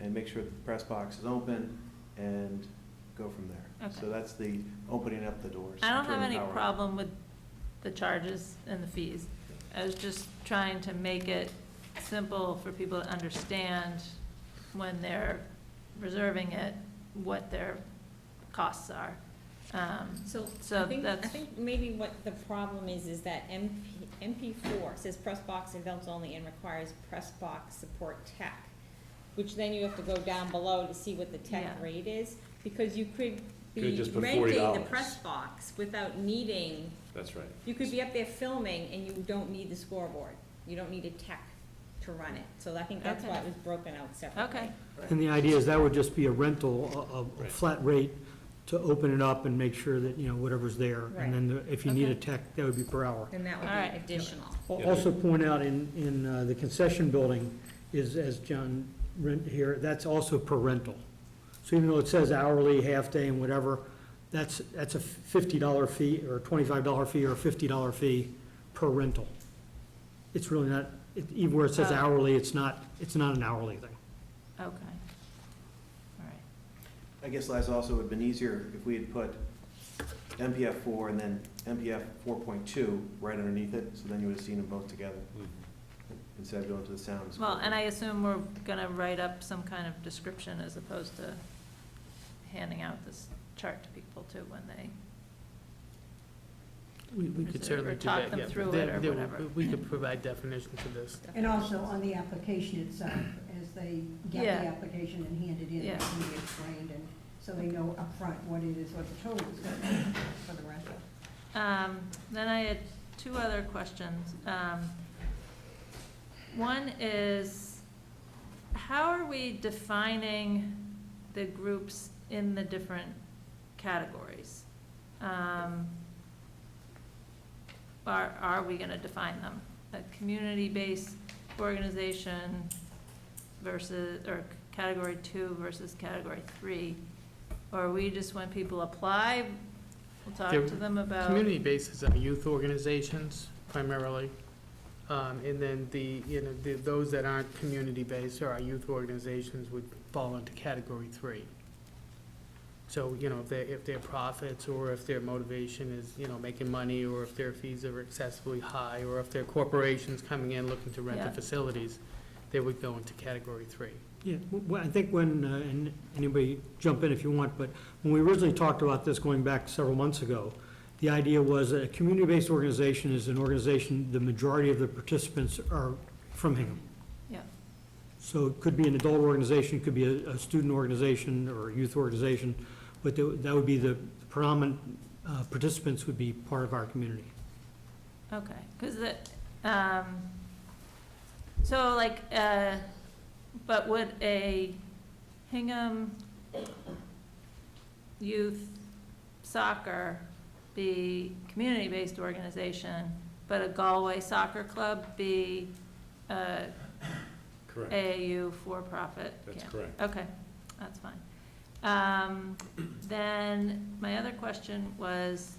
and make sure that the press box is open, and go from there. Okay. So that's the opening up the doors. I don't have turning any power on. problem with the charges and the fees. I was just trying to make it simple for people to understand when they're reserving it, what their costs are. So So I think, I that's- think maybe what the problem is that MP4 says press box adults only and requires press box support tech, which then you have to go down below to see what the tech Yeah. rate is, because you could Could be just put renting the $40. press box without needing, That's right. you could be up there filming and you don't need the scoreboard. You don't need a tech to run it. So I think that's why it was broken out separately. Okay, And the idea is that would just be a rental, a Right. flat rate to open it up and make sure that, whatever's there. Right. And then if you need a Okay. tech, that would be per hour. Then that would All right. be additional. Yeah. Also point out in the concession building is, as John rent here, that's also per rental. So even though it says hourly, half-day, and whatever, that's a $50 fee, or a $25 fee, or a $50 fee per rental. It's really not, even where it says Oh. hourly, it's not an hourly thing. okay. All right. I guess, Liza, also it would have been easier if we had put MPF 4 and then MPF 4.2 right underneath it, so then you would have seen them both together, instead of going to the sound. Well, and I assume we're gonna write up some kind of description as opposed to handing out this chart to people too when they, We Or could is it- certainly or do talk that, them yeah. through There- it or there- whatever. We could provide definition to this. And also on the application itself, as they get Yeah. the application and hand it in, Yeah. it can be explained, and so they know upfront what it is, what the total is going to be for the rental. Then I had two other questions. One is, how are we defining the groups in the different categories? Are we gonna define them? A community-based organization versus, or category 2 versus category 3? Or we just, when people apply, we'll talk There- to them about. Community bases are youth organizations primarily. And then those that aren't community-based or our youth organizations would fall into category 3. So, if their profits or if their motivation is, making money, or if their fees are excessively high, or if they're corporations coming in looking to rent the Yeah. facilities, they would go into category 3. Yeah, I think when, and anybody jump in if you want, but when we originally talked about this going back several months ago, the idea was that a community-based organization is an organization, the majority of the participants are from Hingham. Yeah. So it could be an adult organization, could be a student organization or a youth organization, but that would be the predominant participants would be part of our community. Okay, because so like, but would a Hingham youth soccer be community-based organization, but a Galway soccer club be a Correct. AAU for-profit? That's Yeah. correct. Okay, that's fine. Then my other question was,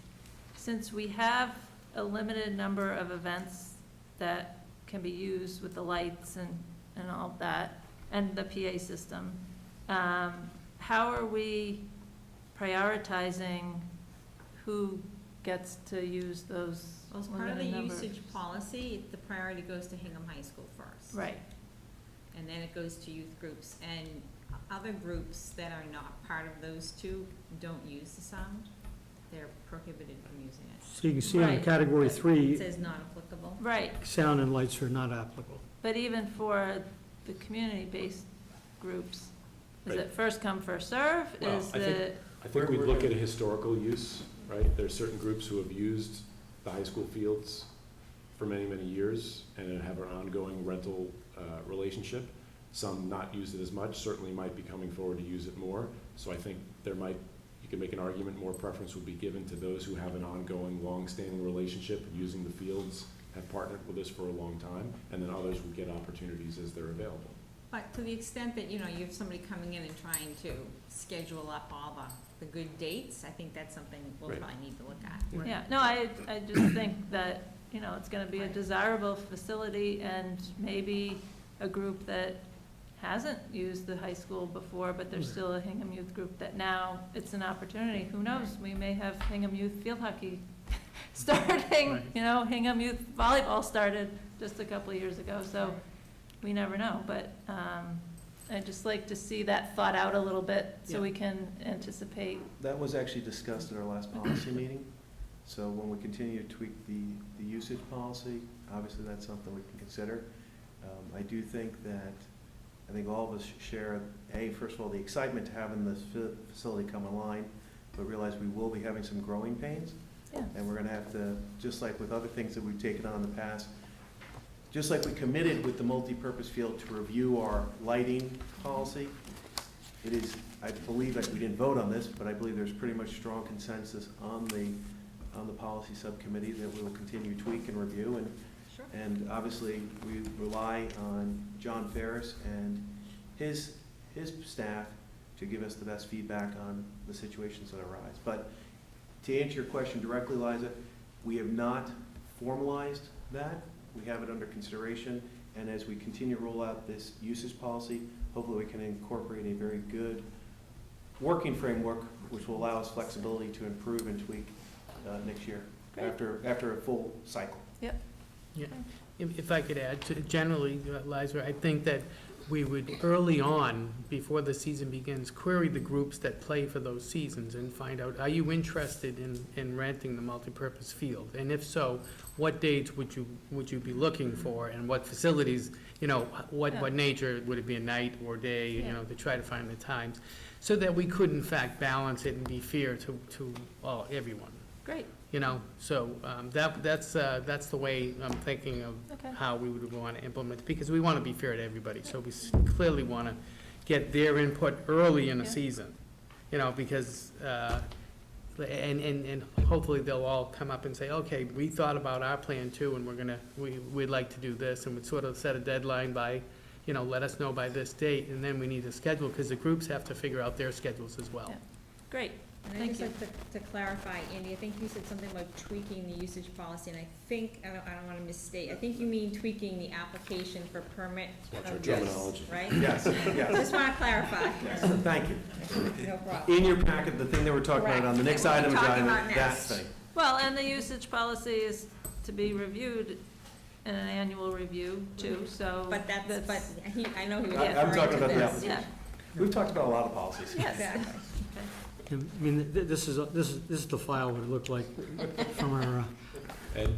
since we have a limited number of events that can be used with the lights and all of that, and the PA system, how are we prioritizing who gets to use those Well, as part of the limited number? usage policy, the priority goes to Hingham High School first. Right, And then it goes to youth groups, and other groups that are not part of those two don't use the sound. They're prohibited from using it. So you can see on Right. category It 3, says not applicable. right. sound and lights are not applicable. But even for the community-based groups, is Right. it first come, first serve? Well, Is I think- it, I think we'd look at a historical use, right? There's certain groups who have used the high school fields for many, many years and have an ongoing rental relationship. Some not use it as much, certainly might be coming forward to use it more. So I think you could make an argument more preference would be given to those who have an ongoing, long-standing relationship, using the fields, have partnered with us for a long time, and then others would get opportunities as they're available. But to the extent that, you have somebody coming in and trying to schedule up all the good dates, I think that's something we'll Right. probably need to look at. yeah, no, I just think that, it's gonna be a desirable facility, and maybe a group that hasn't used the high school before, but there's still a Hingham Youth group that now it's an opportunity. Who knows? We may have Hingham Youth field hockey starting, Right. you know, Hingham Youth volleyball started just a couple of years ago, so we never know. But I'd just like to see that thought out a little bit so Yeah. we can anticipate. That was actually discussed at our last policy meeting. So when we continue to tweak the usage policy, obviously that's something we can consider. I do think that, I think all of us share, first of all, the excitement to having this facility come online, but realize we will be having some growing pains. Yeah. And we're gonna have to, just like with other things that we've taken on in the past, just like we committed with the multipurpose field to review our lighting policy, it is, I believe, like, we didn't vote on this, but I believe there's pretty much strong consensus on the policy subcommittee that we will continue to tweak and review. Sure. And obviously, we rely on John Ferris and his staff to give us the best feedback on the situations that arise. But to answer your question directly, Liza, we have not formalized that. We have it under consideration, and as we continue to roll out this usage policy, hopefully we can incorporate a very good working framework, which will allow us flexibility to improve and tweak next year, Great. after a full cycle. Yeah, if I could add, generally, Liza, I think that we would, early on, before the season begins, query the groups that play for those seasons and find out, are you interested in renting the multipurpose field? And if so, what dates would you be looking for, and what facilities, you know, what nature, would it be a night or day, you know, to try to find the times, so that we could in fact balance it and be fair to everyone. Great. You know, so that's the way I'm thinking of Okay. how we would want to implement it, because we want to be fair to everybody. So we clearly want to get their input early in the Yeah. season, you know, because, and hopefully they'll all come up and say, okay, we thought about our plan too, and we'd like to do this, and we'd sort of set a deadline by, you know, let us know by this date, and then we need to schedule, because the groups have to figure out their schedules as well. Yeah. Great. And I'd Thank just you. like to clarify, Andy, I think you said something about tweaking the usage policy, and I think, I don't wanna misstate, I think you mean tweaking the application for permit Watch our of use, terminology. right? Yes, yes. Just wanna clarify. Thank you. No problem. In your packet, the thing that we're talking about on the next Correct. item, That's what we're John, talking about that next. thing. Well, and the usage policy is to be reviewed in an annual review too, so. But I know he was I'm referring talking to about the this. application. Yeah, We've talked about a lot of policies. yes. Exactly. I mean, this is the file would look like from our, Ed?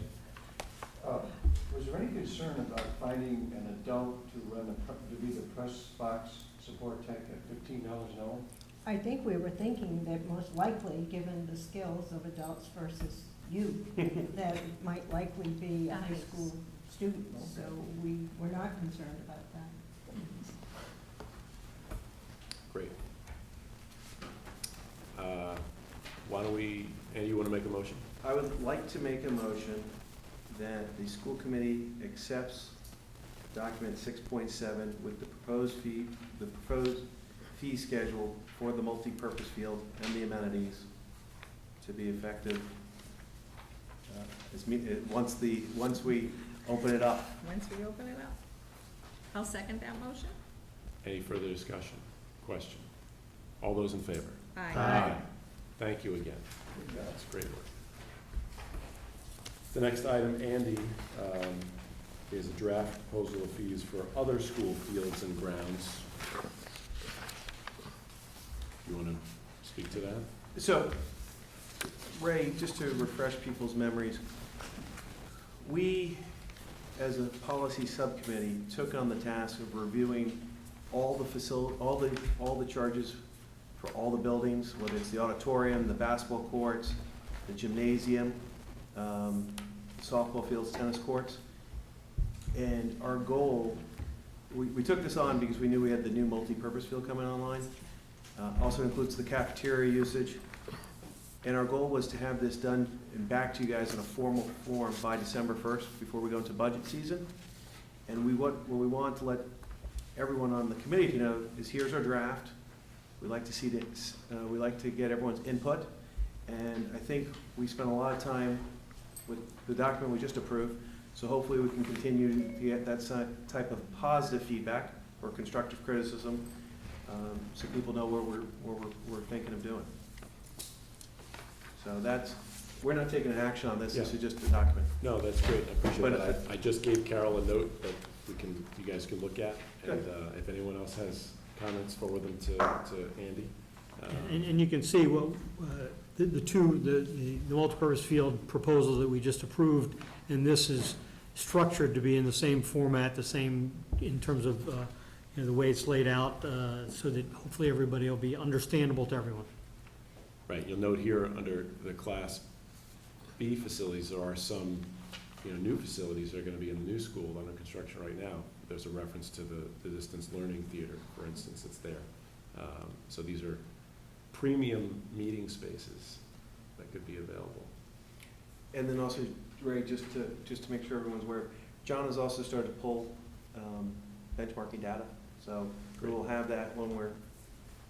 Was there any concern about finding an adult to be the press box support tech at $15 an hour? I think we were thinking that most likely, given the skills of adults versus youth, that it might likely be a high Nice. school student, so we were not concerned about that. Great. Why don't we, Andy, you want to make a motion? I would like to make a motion that the school committee accepts document 6.7 with the proposed fee schedule for the multipurpose field and the amenities to be effective once we open it up. Once we open it up. I'll second that motion. Any further discussion, question? All those in favor? Aye. Thank you again. That's great work. The next item, Andy, is a draft proposal of fees for other school fields and grounds. You want to speak to that? So, Ray, just to refresh people's memories, we, as a policy subcommittee, took on the task of reviewing all the charges for all the buildings, whether it's the auditorium, the basketball courts, the gymnasium, softball fields, tennis courts. And our goal, we took this on because we knew we had the new multi-purpose field coming online. Also includes the cafeteria usage. And our goal was to have this done and back to you guys in a formal form by December 1st, before we go into budget season. And what we want to let everyone on the committee to know is, here's our draft. We'd like to see this, we'd like to get everyone's input. And I think we spent a lot of time with the document we just approved. So hopefully we can continue to get that type of positive feedback or constructive criticism, so people know what we're thinking of doing. So we're not taking an action on this is just a document. No, that's great, I appreciate But that. I just gave Carol a note that you guys can look at, and if anyone else has comments, forward them to Andy. And you can see what, the multipurpose field proposal that we just approved, and this is structured to be in the same format, the same, in terms of, the way it's laid out, so that hopefully everybody will be understandable to everyone. Right, you'll note here under the Class B facilities, there are some, new facilities that are gonna be in the new school under construction right now. There's a reference to the distance learning theater, for instance, it's there. So these are premium meeting spaces that could be available. And then also, Ray, just to make sure everyone's aware, John has also started to pull benchmarking data. So we will have that when we're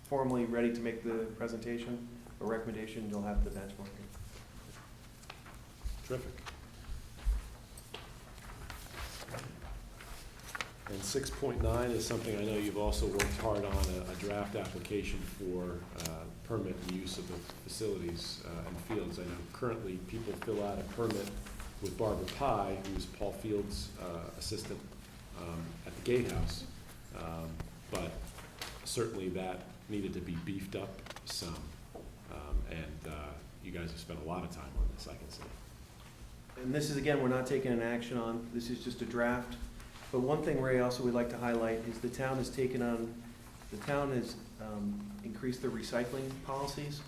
formally ready to make the presentation or recommendation, you'll have the benchmarking. Terrific. And 6.9 is something I know you've also worked hard on, a draft application for permit and use of the facilities and fields. I know currently people fill out a permit with Barbara Pye, who's Paul Field's assistant at the Gatehouse, but certainly that needed to be beefed up some, and you guys have spent a lot of time on this, I can see. And this is, again, we're not taking an action on, this is just a draft. But one thing, Ray, also we'd like to highlight is the town has increased their recycling policies.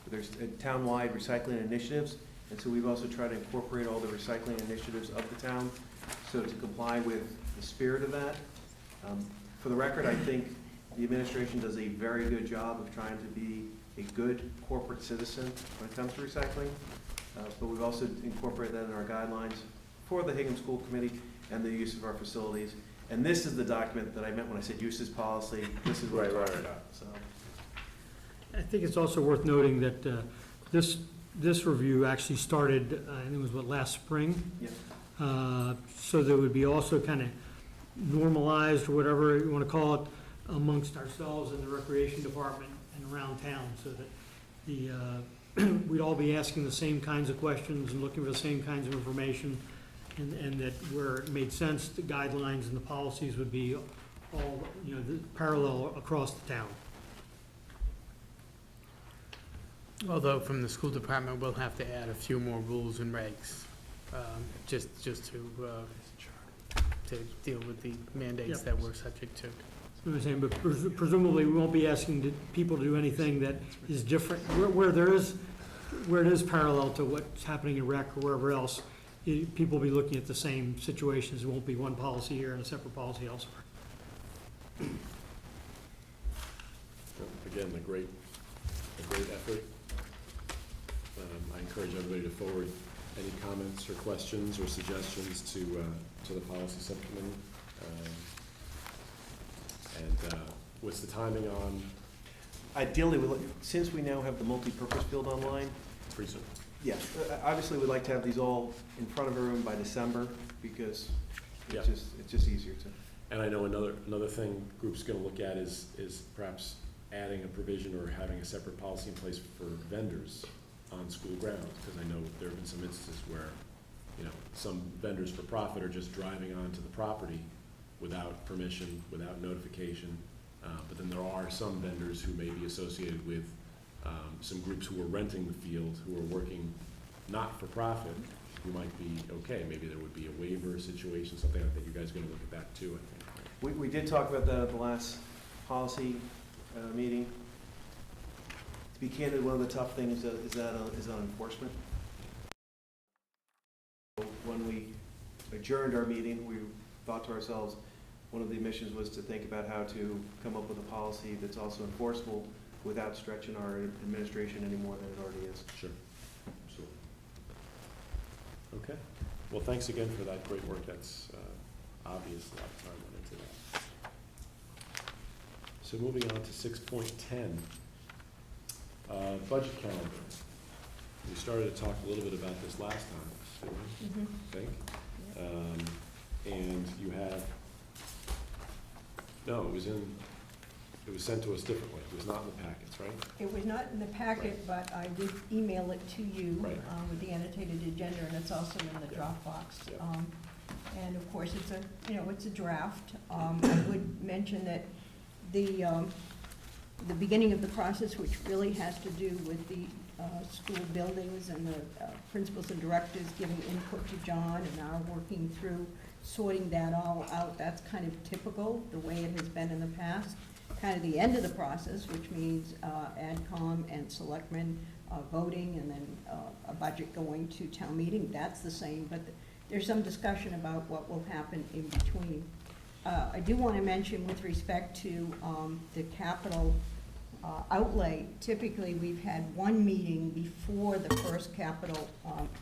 There's town-wide recycling initiatives, and so we've also tried to incorporate all the recycling initiatives of the town, so to comply with the spirit of that. For the record, I think the administration does a very good job of trying to be a good corporate citizen when it comes to recycling, but we've also incorporated that in our guidelines for the Hingham School Committee and the use of our facilities. And this is the document that I meant when I said uses policy. This is what we're talking about. So, I think it's also worth noting that this review actually started, I think it was last spring? yeah. So that would be also kind of normalized, or whatever you want to call it, amongst ourselves and the recreation department and around town, so that we'd all be asking the same kinds of questions and looking for the same kinds of information, and that where it made sense, the guidelines and the policies would be all, parallel across the town. Although from the school department, we'll have to add a few more rules and regs, just to deal with the mandates Yep. that we're subject to. I'm saying, but presumably, we won't be asking people to do anything that is different, where it is parallel to what's happening in rec or wherever else. People will be looking at the same situations. It won't be one policy here and a separate policy elsewhere. Again, a great effort. I encourage everybody to forward any comments or questions or suggestions to the policy subcommittee. And what's the timing on? Ideally, since we now have the multi-purpose field online, Pretty soon. yeah, obviously we'd like to have these all in front of everyone by December, because Yeah. it's just easier to. And I know another thing group's gonna look at is perhaps adding a provision or having a separate policy in place for vendors on school grounds, because I know there have been some instances where, some vendors for profit are just driving onto the property without permission, without notification. But then there are some vendors who may be associated with some groups who are renting the field, who are working not for profit, who might be okay. Maybe there would be a waiver situation, something like that. You guys are gonna look at that too, I think. We did talk about that at the last policy meeting. To be candid, one of the tough things is on enforcement. When we adjourned our meeting, we thought to ourselves, one of the missions was to think about how to come up with a policy that's also enforceable without stretching our administration any more than it already is. Sure, absolutely. Okay, well, thanks again for that great work. That's obvious, a lot of time went into that. So moving on to 6.10, budget calendar. We started to talk a little bit about this last time, didn't we? I think. And you have No, it was sent to us differently. It was not in the packets, right? It was not in the packet, but I did email it to you Right. with the annotated agenda, and it's also in the Yeah. Dropbox. Yeah. And of course, it's a draft. I would mention that the beginning of the process, which really has to do with the school buildings and the principals and directors giving input to John and our working through sorting that all out, that's kind of typical, the way it has been in the past. Kind of the end of the process, which means AdCom and selectmen voting, and then a budget going to town meeting, that's the same, but there's some discussion about what will happen in between. I do want to mention with respect to the capital outlay, typically we've had one meeting before the first capital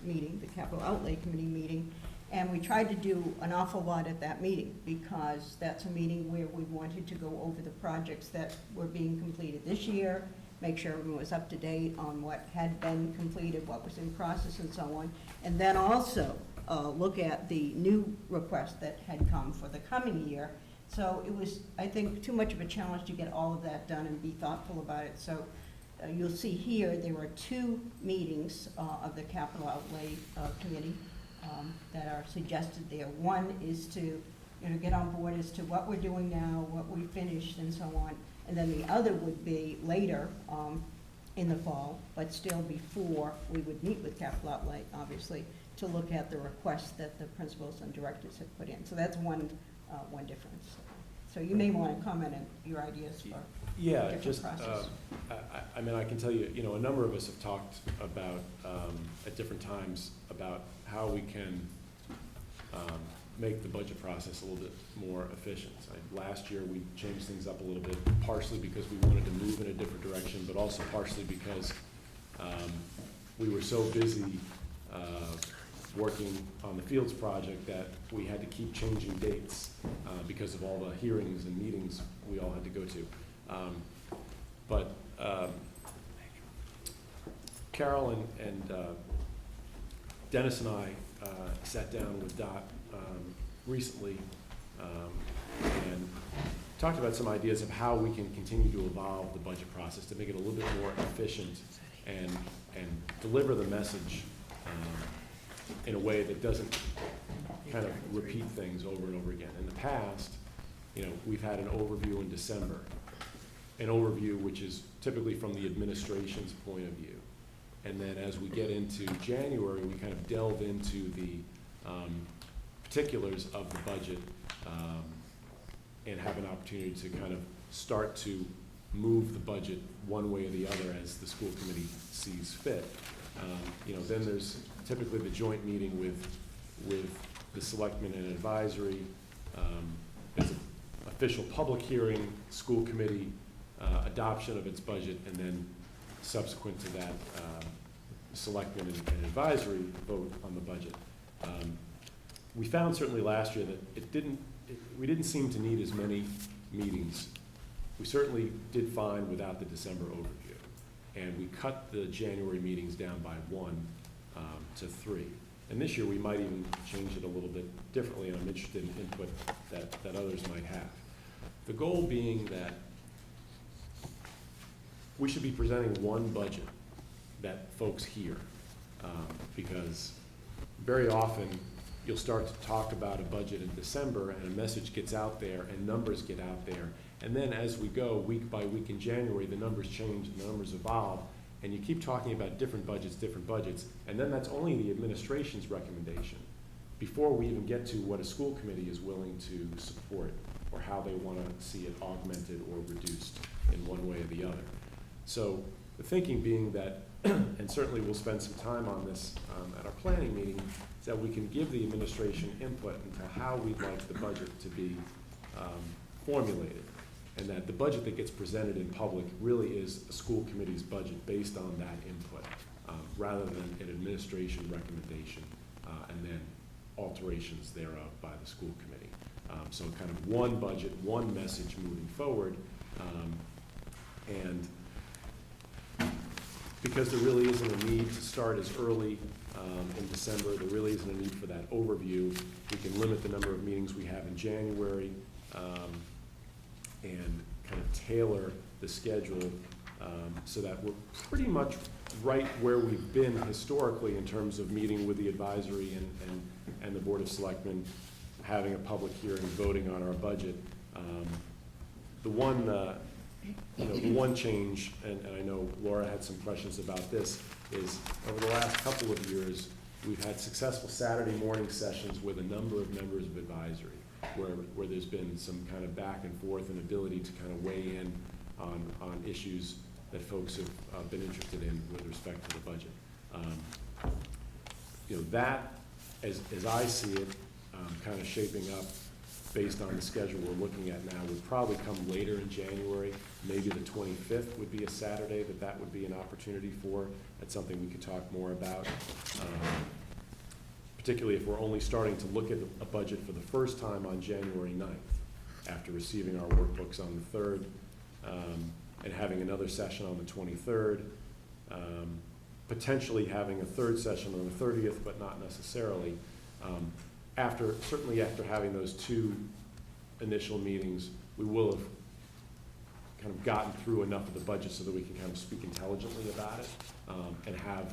meeting, the capital outlay committee meeting, and we tried to do an awful lot at that meeting, because that's a meeting where we wanted to go over the projects that were being completed this year, make sure everyone was up to date on what had been completed, what was in process, and so on, and then also look at the new request that had come for the coming year. So it was, I think, too much of a challenge to get all of that done and be thoughtful about it. So you'll see here, there were 2 meetings of the capital outlay committee that are suggested there. One is to, get on board as to what we're doing now, what we finished, and so on. And then the other would be later in the fall, but still before we would meet with capital outlay, obviously, to look at the requests that the principals and directors have put in. So that's one difference. So you may want to comment on your ideas for Yeah, different just, process. I mean, I can tell you, a number of us have talked about, at different times, about how we can make the budget process a little bit more efficient. Last year, we changed things up a little bit, partially because we wanted to move in a different direction, but also partially because we were so busy working on the Fields project that we had to keep changing dates because of all the hearings and meetings we all had to go to. But Carol and Dennis and I sat down with Dot recently and talked about some ideas of how we can continue to evolve the budget process to make it a little bit more efficient and deliver the message in a way that doesn't kind of repeat things over and over again. In the past, we've had an overview in December, an overview which is typically from the administration's point of view. And then as we get into January, we kind of delve into the particulars of the budget and have an opportunity to kind of start to move the budget one way or the other as the school committee sees fit. Then there's typically the joint meeting with the selectmen and advisory. There's an official public hearing, school committee adoption of its budget, and then subsequent to that, selectmen and advisory vote on the budget. We found certainly last year that we didn't seem to need as many meetings. We certainly did fine without the December overview. And we cut the January meetings down by 1 to 3. And this year, we might even change it a little bit differently, and I'm interested in input that others might have. The goal being that we should be presenting one budget that folks hear, because very often you'll start to talk about a budget in December and a message gets out there and numbers get out there. And then as we go week by week in January, the numbers change and the numbers evolve, and you keep talking about different budgets, and then that's only the administration's recommendation before we even get to what a school committee is willing to support or how they want to see it augmented or reduced in one way or the other. So the thinking being that, and certainly we'll spend some time on this at our planning meeting, is that we can give the administration input into how we'd like the budget to be formulated, and that the budget that gets presented in public really is a school committee's budget based on that input, rather than an administration recommendation and then alterations thereof by the school committee. So kind of one budget, one message moving forward, and because there really isn't a need to start as early in December, there really isn't a need for that overview. We can limit the number of meetings we have in January, and kind of tailor the schedule so that we're pretty much right where we've been historically in terms of meeting with the advisory and the Board of Selectmen, having a public hearing, voting on our budget. The one change, and I know Laura had some questions about this, is over the last couple of years, we've had successful Saturday morning sessions with a number of members of advisory, where there's been some kind of back and forth and ability to kind of weigh in on issues that folks have been interested in with respect to the budget. That, as I see it, kind of shaping up based on the schedule we're looking at now, would probably come later in January. Maybe the 25th would be a Saturday that would be an opportunity for. That's something we could talk more about. Particularly if we're only starting to look at a budget for the first time on January 9th, after receiving our workbooks on the 3rd, and having another session on the 23rd, potentially having a third session on the 30th, but not necessarily. Certainly after having those two initial meetings, we will have kind of gotten through enough of the budget so that we can kind of speak intelligently about it, and have,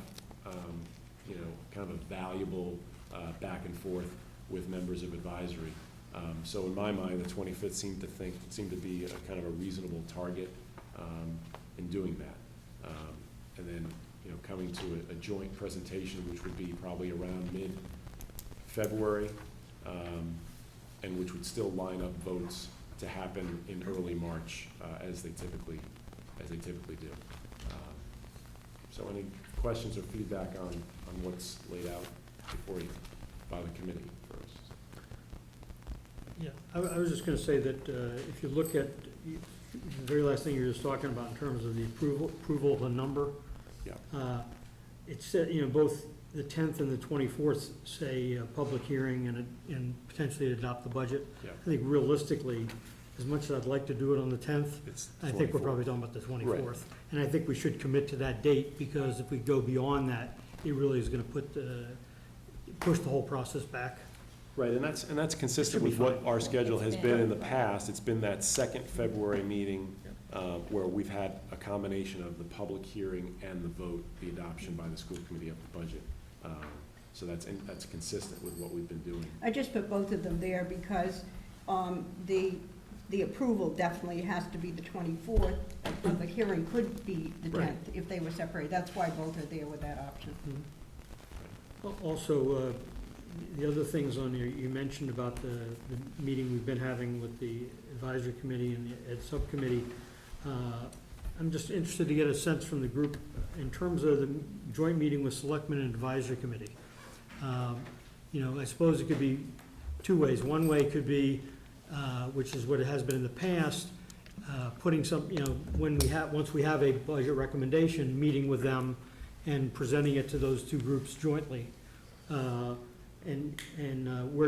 kind of a valuable back and forth with members of advisory. So in my mind, the 25th seemed to be a kind of a reasonable target in doing that. And then, coming to a joint presentation, which would be probably around mid-February, and which would still line up votes to happen in early March, as they typically do. So any questions or feedback on what's laid out before you by the committee first? Yeah, I was just gonna say that if you look at the very last thing you were just talking about in terms of the approval of a number, Yeah. it said, both the 10th and the 24th say public hearing and potentially adopt the budget. Yeah. I think realistically, as much as I'd like to do it on the 10th, It's I think we're 24th. probably talking about the 24th. And I think we should commit to that date, because if we go beyond that, it really is gonna push the whole process back. Right, and that's consistent It should with be what fine. our schedule has been in the Right. past. It's been that second February meeting where we've had a combination of the public hearing and the vote, the adoption by the school committee of the budget. So that's consistent with what we've been doing. I just put both of them there because the approval definitely has to be the 24th, but the hearing could be the Right. 10th if they were separated. That's why both are there with that option. Also, the other things on here, you mentioned about the meeting we've been having with the advisory committee and the ed subcommittee. I'm just interested to get a sense from the group in terms of the joint meeting with selectmen and advisory committee. I suppose it could be two ways. One way could be, which is what it has been in the past, putting some, once we have a budget recommendation, meeting with them and presenting it to those two groups jointly. Where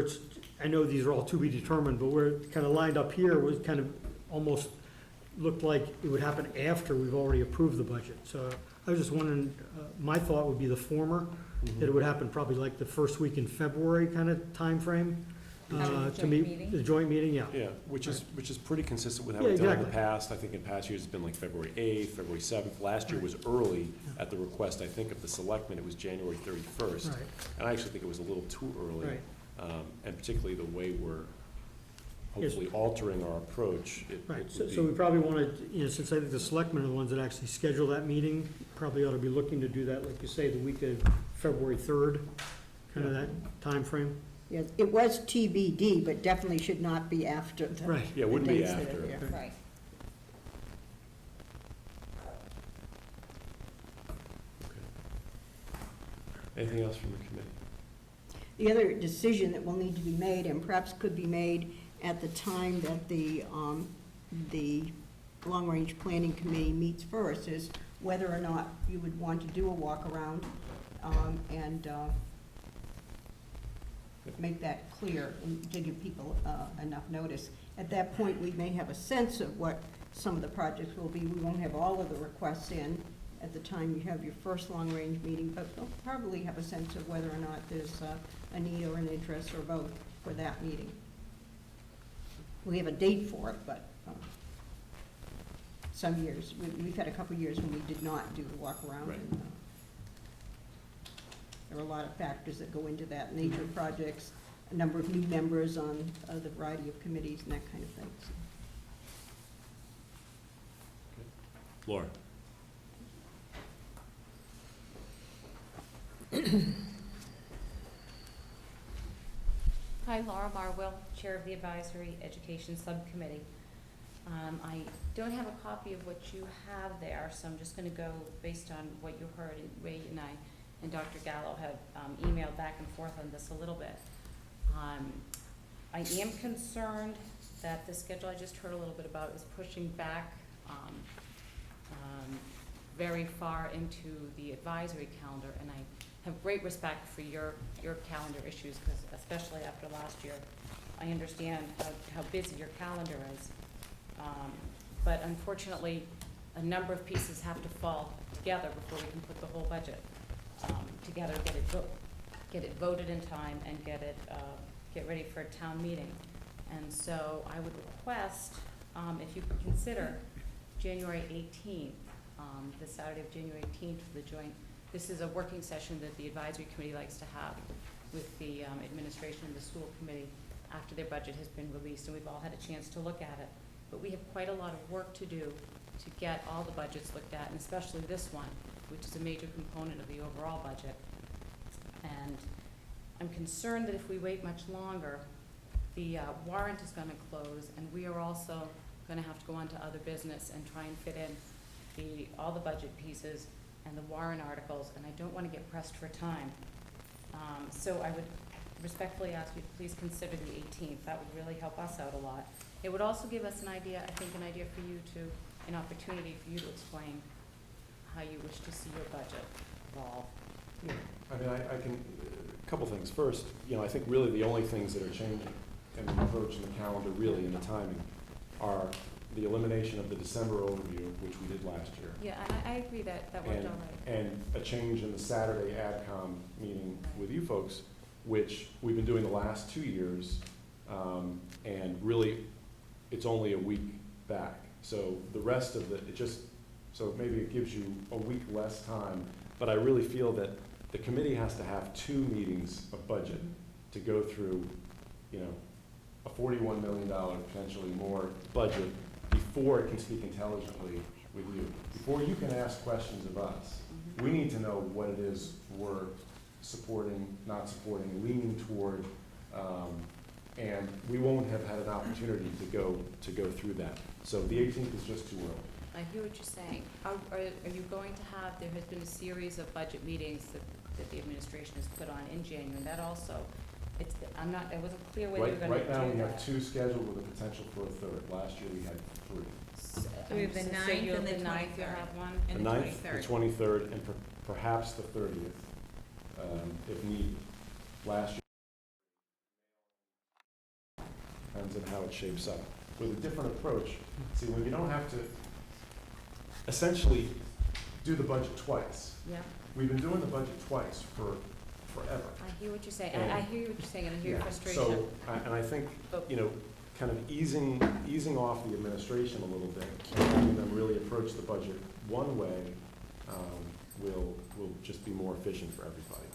it's, I know these are all to be determined, but where it kind of lined up here was kind of almost looked like it would happen after we've already approved the budget. So I was just wondering, my thought would be the former, that it would happen probably like the first week in February kind of timeframe. Having the To joint meet meeting? the joint meeting, yeah. Yeah, which is pretty consistent with how Yeah, we've done in the exactly. past. I think in past years, it's been like February 8th, February 7th. Last year was early at the request, I think, of the selectmen. It was January 31st. Right, And I actually think it was a little too early. right. And particularly the way we're hopefully altering our approach. Right, it so would so we be- probably want to, since I think the selectmen are the ones that actually schedule that meeting, probably ought to be looking to do that, like you say, the week of February 3rd, kind of that timeframe. Yes, it was TBD, but definitely should not be after the. Right. Yeah, it wouldn't be dates that are after. there. Right. Anything else from the committee? The other decision that will need to be made, and perhaps could be made at the time that the long-range planning committee meets first, is whether or not you would want to do a walk-around, and make that clear and to give people enough notice. At that point, we may have a sense of what some of the projects will be. We won't have all of the requests in at the time you have your first long-range meeting, but we'll probably have a sense of whether or not there's a need or an interest or both for that meeting. We have a date for it, but some years. We've had a couple years when we did not do the walk around. Right. And, there are a lot of factors that go into that, nature projects, a number of new members on the variety of committees and that kind of thing. So. Laura? Hi, Laura Marwell, Chair of the Advisory Education Subcommittee. I don't have a copy of what you have there, so I'm just going to go based on what you heard. Ray and I and Dr. Gallo have emailed back and forth on this a little bit. I am concerned that the schedule I just heard a little bit about is pushing back very far into the advisory calendar, and I have great respect for your calendar issues, because especially after last year, I understand how busy your calendar is. But unfortunately, a number of pieces have to fall together before we can put the whole budget together, get it voted in time, and get ready for a town meeting. And so I would request, if you could consider January 18th, this Saturday of January 18th for the joint. This is a working session that the advisory committee likes to have with the administration and the school committee after their budget has been released, and we've all had a chance to look at it. But we have quite a lot of work to do to get all the budgets looked at, and especially this one, which is a major component of the overall budget. And I'm concerned that if we wait much longer, the warrant is going to close, and we are also going to have to go on to other business and try and fit in all the budget pieces and the warrant articles, and I don't want to get pressed for time. So I would respectfully ask you to please consider the 18th. That would really help us out a lot. It would also give us an idea, I think, for you to, an opportunity for you to explain how you wish to see your budget evolve. Yeah, I mean, I can, a couple things. First, I think really the only things that are changing in the approach and the calendar really and the timing are the elimination of the December overview, which we did last year. Yeah, I agree that worked all right. And a change in the Saturday AdCom meeting with you folks, which we've been doing the last 2 years, and really, it's only a week back. So the rest of so maybe it gives you a week less time, but I really feel that the committee has to have 2 meetings of budget to go through, a $41 million, potentially more budget before it can speak intelligently with you. Before you can ask questions of us, we need to know what it is we're supporting, not supporting, leaning toward, and we won't have had an opportunity to go through that. So the 18th is just too early. I hear what you're saying. Are you going to have, there has been a series of budget meetings that the administration has put on in January, and that also, it wasn't clear whether you were going to do that. Right now, we have 2 scheduled with the potential for a 3rd. Last year, we had 3. So we have the 9th and the 9th, you'll 23rd. have one? And The the 9th, the 23rd. 23rd, and perhaps the 30th, if needed. Last year, depends on how it shapes up. With a different approach, see, when you don't have to essentially do the budget twice. Yeah, We've been doing the budget twice for forever. I hear what you're saying. And- I hear what you're saying, and I hear your Yeah. frustration. So, and I think, But- kind of easing off the administration a little bit, and having them really approach the budget one way, will just be more efficient for everybody.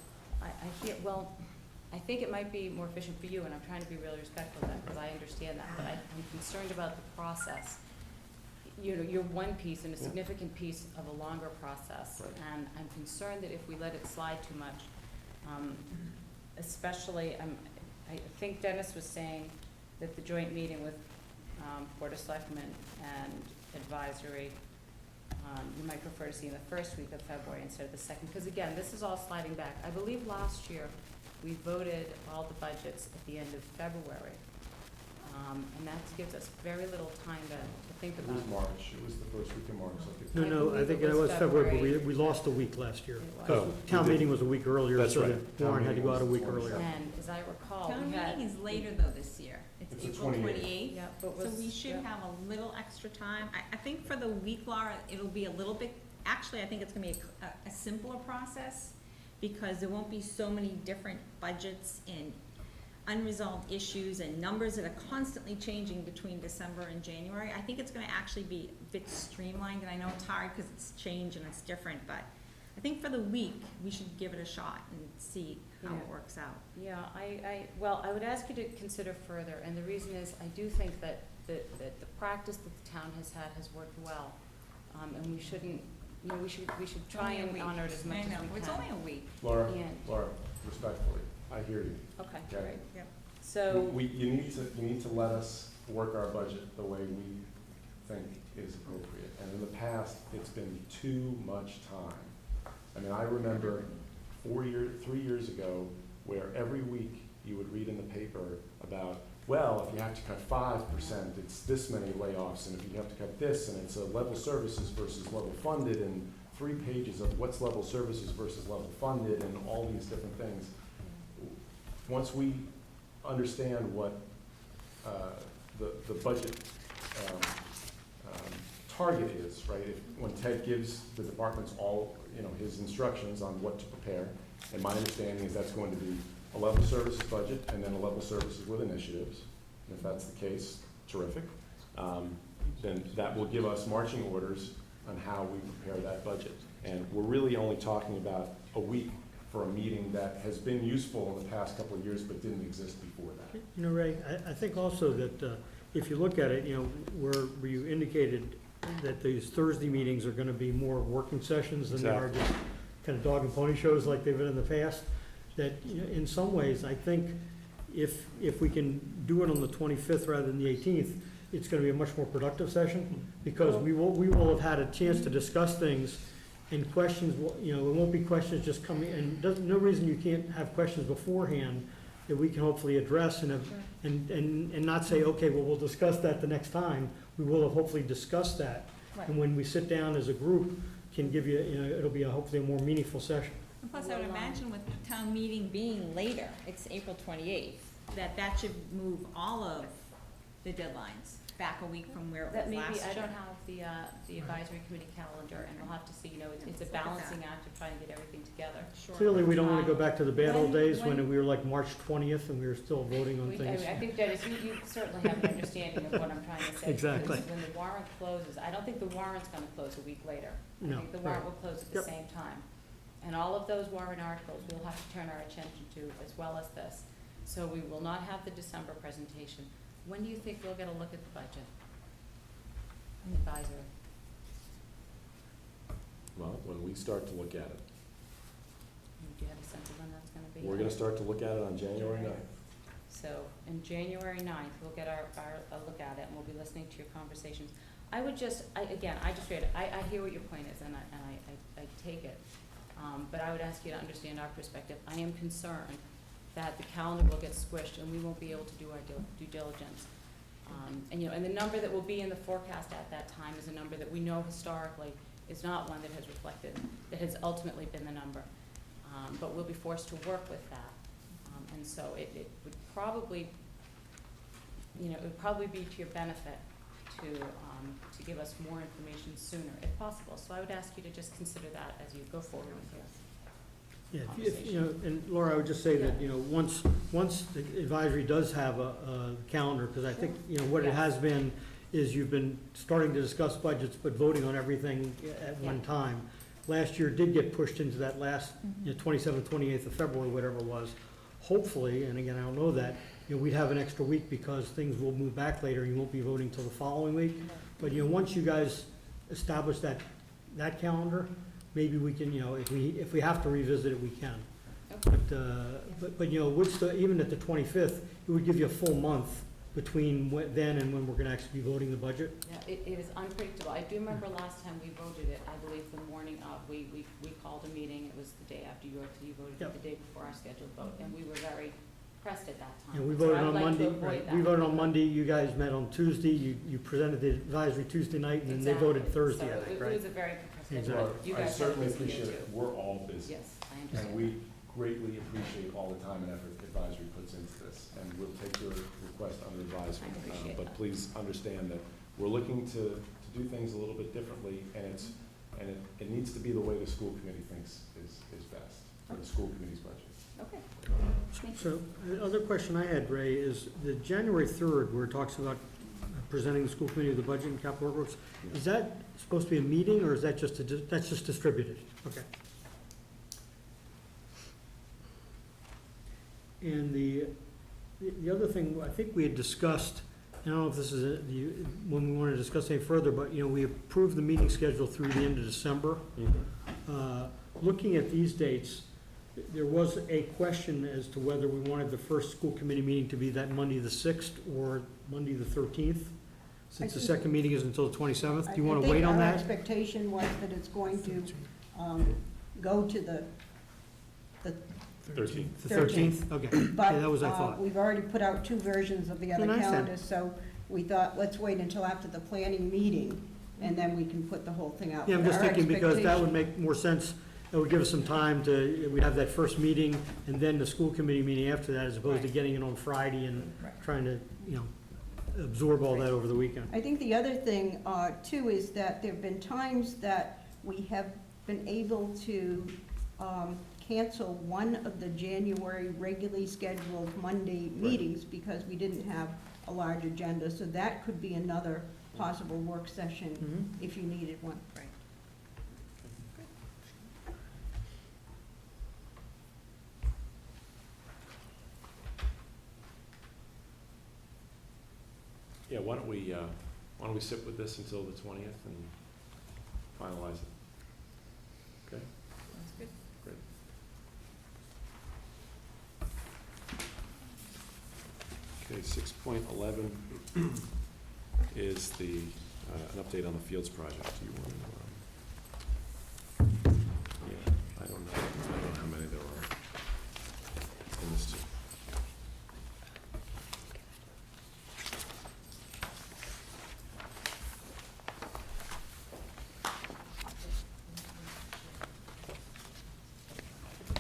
I think it might be more efficient for you, and I'm trying to be really respectful of that, because I understand that, but I'm concerned about the process. You're one piece and a Yeah. significant piece of a longer process, Right. and I'm concerned that if we let it slide too much, especially, I think Dennis was saying that the joint meeting with Board of Selectmen and Advisory, you might prefer to see in the first week of February instead of the second, because again, this is all sliding back. I believe last year, we voted all the budgets at the end of February, and that gives us very little time to think It about. was March, it was the first week of March. No, I no, I believe think it it was was February, but February. we lost a week last year. It was. Because Oh, town we did. meeting was a week earlier, That's so right. the Town warrant had to go out a meeting week was the earlier. 27th. And as I recall, Town we had. meeting is later though this year. It's It's the April 28th. 28th. Yeah, but So was. we should yeah. have a little extra time. I think for the week, Laura, it'll be a little bit, actually, I think it's gonna be a simpler process because there won't be so many different budgets and unresolved issues and numbers that are constantly changing between December and January. I think it's gonna actually be a bit streamlined, and I know it's hard because it's change and it's different, but I think for the week, we should give it a shot and see how it Yeah. works out. Yeah, well, I would ask you to consider further, and the reason is, I do think that the practice that the town has had has worked well. And we shouldn't, we should try Only a and week. honor it as much as we can. It's only a week. Laura, And- Laura, respectfully, I hear you. Okay, Okay. great. Yep. So, You need to let us work our budget the way we think is appropriate. And in the past, it's been too much time. I mean, I remember 3 years ago, where every week you would read in the paper about, well, if you have to cut 5%, it's this many layoffs, and if you have to cut this, and it's a level services versus level funded, and 3 pages of what's level services versus level funded, and all these different things. Once we understand what the budget target is, right? When Ted gives the departments all, his instructions on what to prepare, and my understanding is that's going to be a level services budget and then a level services with initiatives. And if that's the case, terrific. Then that will give us marching orders on how we prepare that budget. And we're really only talking about a week for a meeting that has been useful in the past couple of years but didn't exist before that. Ray, I think also that if you look at it, where you indicated that these Thursday meetings are gonna be more working sessions than they are just kind of dog and pony shows like they've been in the past, that in some ways, I think if we can do it on the 25th rather than the 18th, it's gonna be a much more productive session, because we will have had a chance to discuss things, and questions, it won't be questions just coming, and no reason you can't have questions beforehand that we can hopefully address and not say, okay, well, we'll discuss that the next time. We will have hopefully discussed that. Right. And when we sit down as a group, can give you, it'll be hopefully a more meaningful session. And plus, I would imagine with the town meeting being later, it's April 28th, that should move all of the deadlines back a week from where it that was maybe, last year. I don't have the advisory committee calendar, and we'll have to see, it's a balancing act of trying to get everything together. Sure. Clearly, we don't want to go back to the bad old days when When- we were like March 20th and we were still voting on things. I think, Dennis, you certainly have an understanding of what I'm trying to say. Exactly. Because when the warrant closes, I don't think the warrant's gonna close a week later. I No, think the warrant right. will close at the Yep. same time. And all of those warrant articles, we'll have to turn our attention to as well as this. So we will not have the December presentation. When do you think we'll get a look at the budget? Advisory. Well, when we start to look at it, Do you have a sense of when that's gonna be? we're gonna start to look at it on January 9th. So, in January 9th, we'll get our look at it, and we'll be listening to your conversations. I would just, I just read it, I hear what your point is, and I take it. But I would ask you to understand our perspective. I am concerned that the calendar will get squished, and we won't be able to do our due diligence. And the number that will be in the forecast at that time is a number that we know historically is not one that has reflected, that has ultimately been the number. But we'll be forced to work with that. And so it would probably, it would probably be to your benefit to give us more information sooner, if possible. So I would ask you to just consider that as you go forward with your Yeah, and Laura, I would just say that, once the advisory does have a calendar, because I think, what it has been is you've been starting to discuss budgets, but voting on everything at one time. Last year did get pushed into that last, 27th, 28th of February, whatever it was. Hopefully, and again, I don't know that, we'd have an extra week because things will move back later, and you won't be voting till the following week. But, once you guys establish that calendar, maybe we can, if we have to revisit it, we can. Okay. But even at the 25th, it would give you a full month between then and when we're gonna actually be voting the budget. Yeah, it is unpredictable. I do remember last time we voted it, I believe the morning of, we called a meeting, it was the day after you voted it, Yep. the day before our scheduled vote, and we were very pressed at that time. And we So voted I would on like to Monday, avoid right, that. we voted on Monday, you guys met on Tuesday, you presented the advisory Tuesday night, and then they voted Exactly. Thursday, So I think, It right? was a very compressed Exactly. schedule. Well, You I guys have certainly busy appreciate too. it. We're all busy. Yes, I And understand. we greatly appreciate all the time and effort the advisory puts into this, and we'll take your request under advisement. I appreciate But that. please understand that we're looking to do things a little bit differently, and it needs to be the way the school committee thinks is best for the school committee's budget. Okay. So, the other question I had, Ray, is the January 3rd, where it talks about presenting the school committee with the budget and capital workbooks, is that supposed to be a meeting, or is that just, that's just distributed? Okay. And the other thing, I think we had discussed, I don't know if this is, when we want to discuss any further, but, we approved the meeting schedule through the end of December. Looking at these dates, there was a question as to whether we wanted the first school committee meeting to be that Monday the 6th or Monday the 13th, since the second meeting is until the 27th. Do you want to wait on I that? think our expectation was that it's going to go to the 13th. The 13th? Okay. Yeah, that was, I But thought. we've already put out 2 versions of the other And I understand. calendars, so we thought, let's wait until after the planning meeting, and then we can put the whole thing out. Yeah, I'm just Our thinking because that would expectation- make more sense. It would give us some time to, we'd have that first meeting and then the school committee meeting after that, as opposed to Right. getting it on Friday and Right. trying to, absorb all that over the weekend. I think the other thing, too, is that there've been times that we have been able to cancel one of the January regularly scheduled Monday meetings because we didn't have a large agenda, so that could be another possible work session Mhm. if you needed one. Right. Yeah, why don't we sit with this until the 20th and finalize it? Okay, That's good. great. Okay, 6.11 is the, an update on the Fields project. Do you want to, yeah, I don't know how many there are in this too.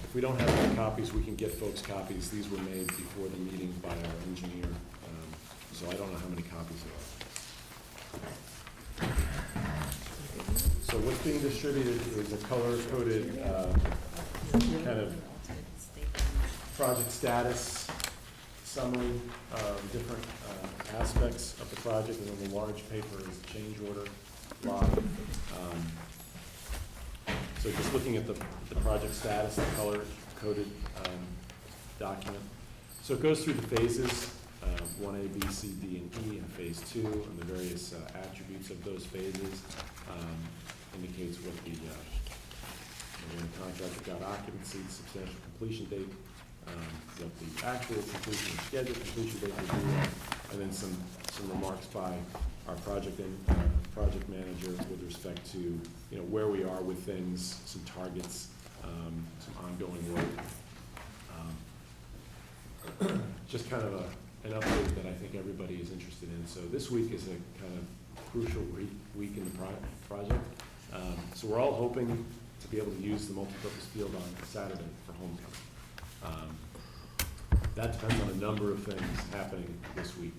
If we don't have any copies, we can get folks copies. These were made before the meeting by our engineer, so I don't know how many copies there are. So what's being distributed is a color-coded kind of project status summary of different aspects of the project, and then the large paper is the change order log. So just looking at the project status, the color-coded document. So it goes through the phases, 1A, B, C, D, and E, and phase 2, and the various attributes of those phases. Indicates what the when the contractor got occupancy, substantial completion date, what the actual completion and scheduled completion date will be, and then some remarks by our project manager with respect to, where we are with things, some targets, some ongoing work. Just kind of an update that I think everybody is interested in. So this week is a kind of crucial week in the project. So we're all hoping to be able to use the multipurpose field on Saturday for homecoming. That depends on a number of things happening this week.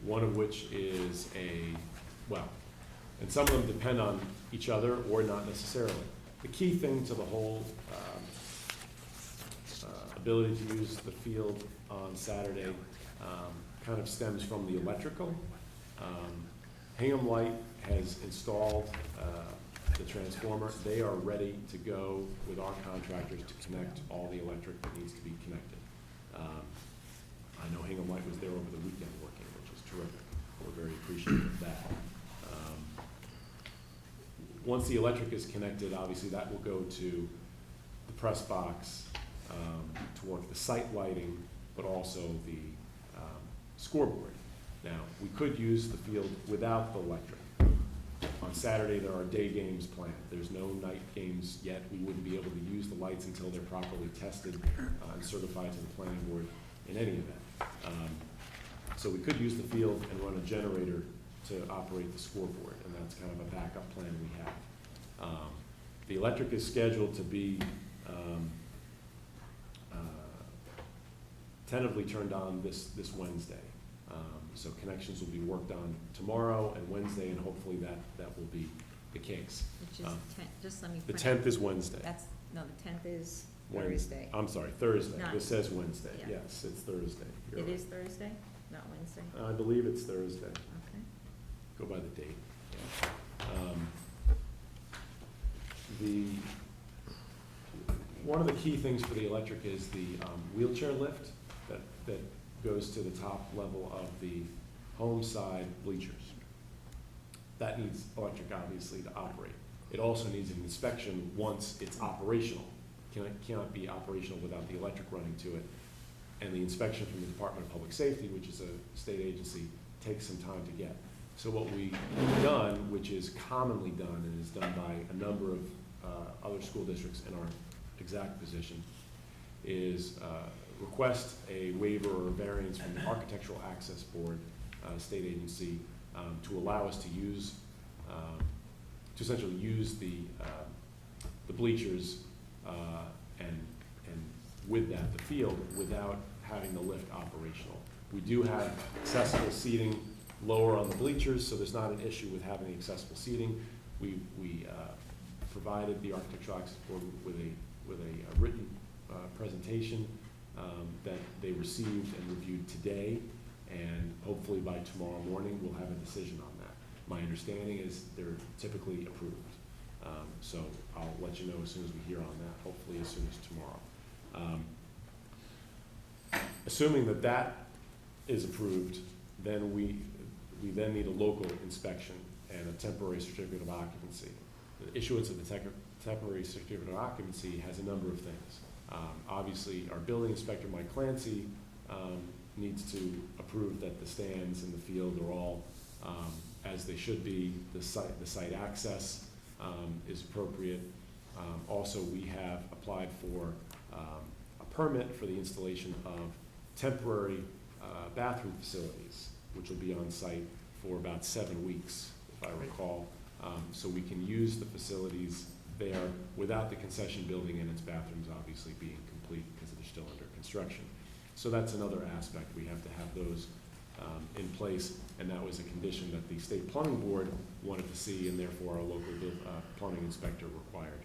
One of which is and some of them depend on each other or not necessarily. The key thing to the whole ability to use the field on Saturday kind of stems from the electrical. Hingham Light has installed the transformer. They are ready to go with our contractors to connect all the electric that needs to be connected. I know Hingham Light was there over the weekend working, which is terrific. We're very appreciative of that. Once the electric is connected, obviously that will go to the press box to work the site lighting, but also the scoreboard. Now, we could use the field without the electric. On Saturday, there are day games planned. There's no night games yet. We wouldn't be able to use the lights until they're properly tested and certified to the planning board in any event. So we could use the field and run a generator to operate the scoreboard, and that's kind of a backup plan we have. The electric is scheduled to be tentatively turned on this Wednesday. So connections will be worked on tomorrow and Wednesday, and hopefully that will be the case. Which is just let me. The 10th is Wednesday. That's No, the 10th is Wednesday. Thursday. I'm sorry, Thursday. Nine. This says Wednesday. Yeah. Yes, it's Thursday. You're It right. is Thursday, not Wednesday? I believe it's Thursday. Okay. Go by the date. The, one of the key things for the electric is the wheelchair lift that goes to the top level of the home side bleachers. That needs electric, obviously, to operate. It also needs an inspection once it's operational. Cannot be operational without the electric running to it. And the inspection from the Department of Public Safety, which is a state agency, takes some time to get. So what we've done, which is commonly done and is done by a number of other school districts in our exact position, is request a waiver or variance from the Architectural Access Board, state agency, to allow us to use, to essentially use the bleachers and with that, the field, without having the lift operational. We do have accessible seating lower on the bleachers, so there's not an issue with having accessible seating. We provided the Architectural Access Board with a written presentation that they received and reviewed today, and hopefully by tomorrow morning we'll have a decision on that. My understanding is they're typically approved. So I'll let you know as soon as we hear on that, hopefully as soon as tomorrow. Assuming that that is approved, then we then need a local inspection and a temporary certificate of occupancy. The issuance of the temporary certificate of occupancy has a number of things. Obviously, our building inspector, Mike Clancy, needs to approve that the stands in the field are all as they should be. The site access is appropriate. Also, we have applied for a permit for the installation of temporary bathroom facilities, which will be on site for about 7 weeks, if I recall. So we can use the facilities there without the concession building and its bathrooms obviously being complete because they're still under construction. So that's another aspect. We have to have those in place, and that was a condition that the State Plumbing Board wanted to see, and therefore our local plumbing inspector required.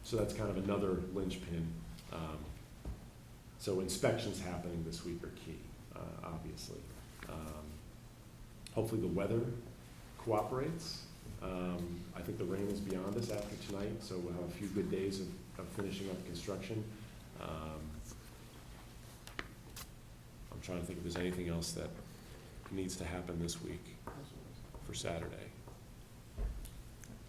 So that's kind of another linchpin. So inspections happening this week are key, obviously. Hopefully the weather cooperates. I think the rain is beyond us after tonight, so we'll have a few good days of finishing up construction. I'm trying to think if there's anything else that needs to happen this week for Saturday.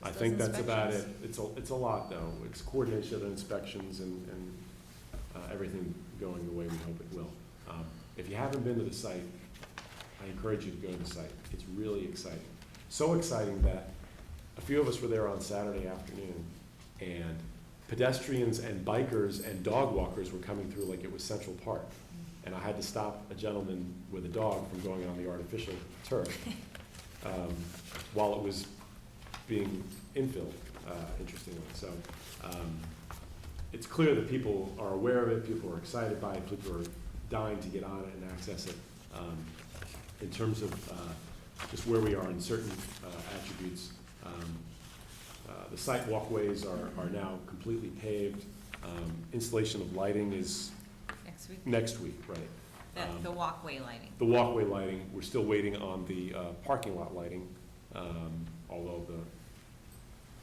I think that's about it. It's a lot, though. It's coordination of inspections and everything going the way we hope it will. If you haven't been to the site, I encourage you to go to the site. It's really exciting. So exciting that a few of us were there on Saturday afternoon, and pedestrians and bikers and dog walkers were coming through like it was Central Park. And I had to stop a gentleman with a dog from going on the artificial turf while it was being infilled, interestingly. So it's clear that people are aware of it, people are excited by it, people are dying to get on it and access it. In terms of just where we are in certain attributes, the site walkways are now completely paved. Installation of lighting is Next week? next week, right. The walkway lighting. The walkway lighting, we're still waiting on the parking lot lighting, although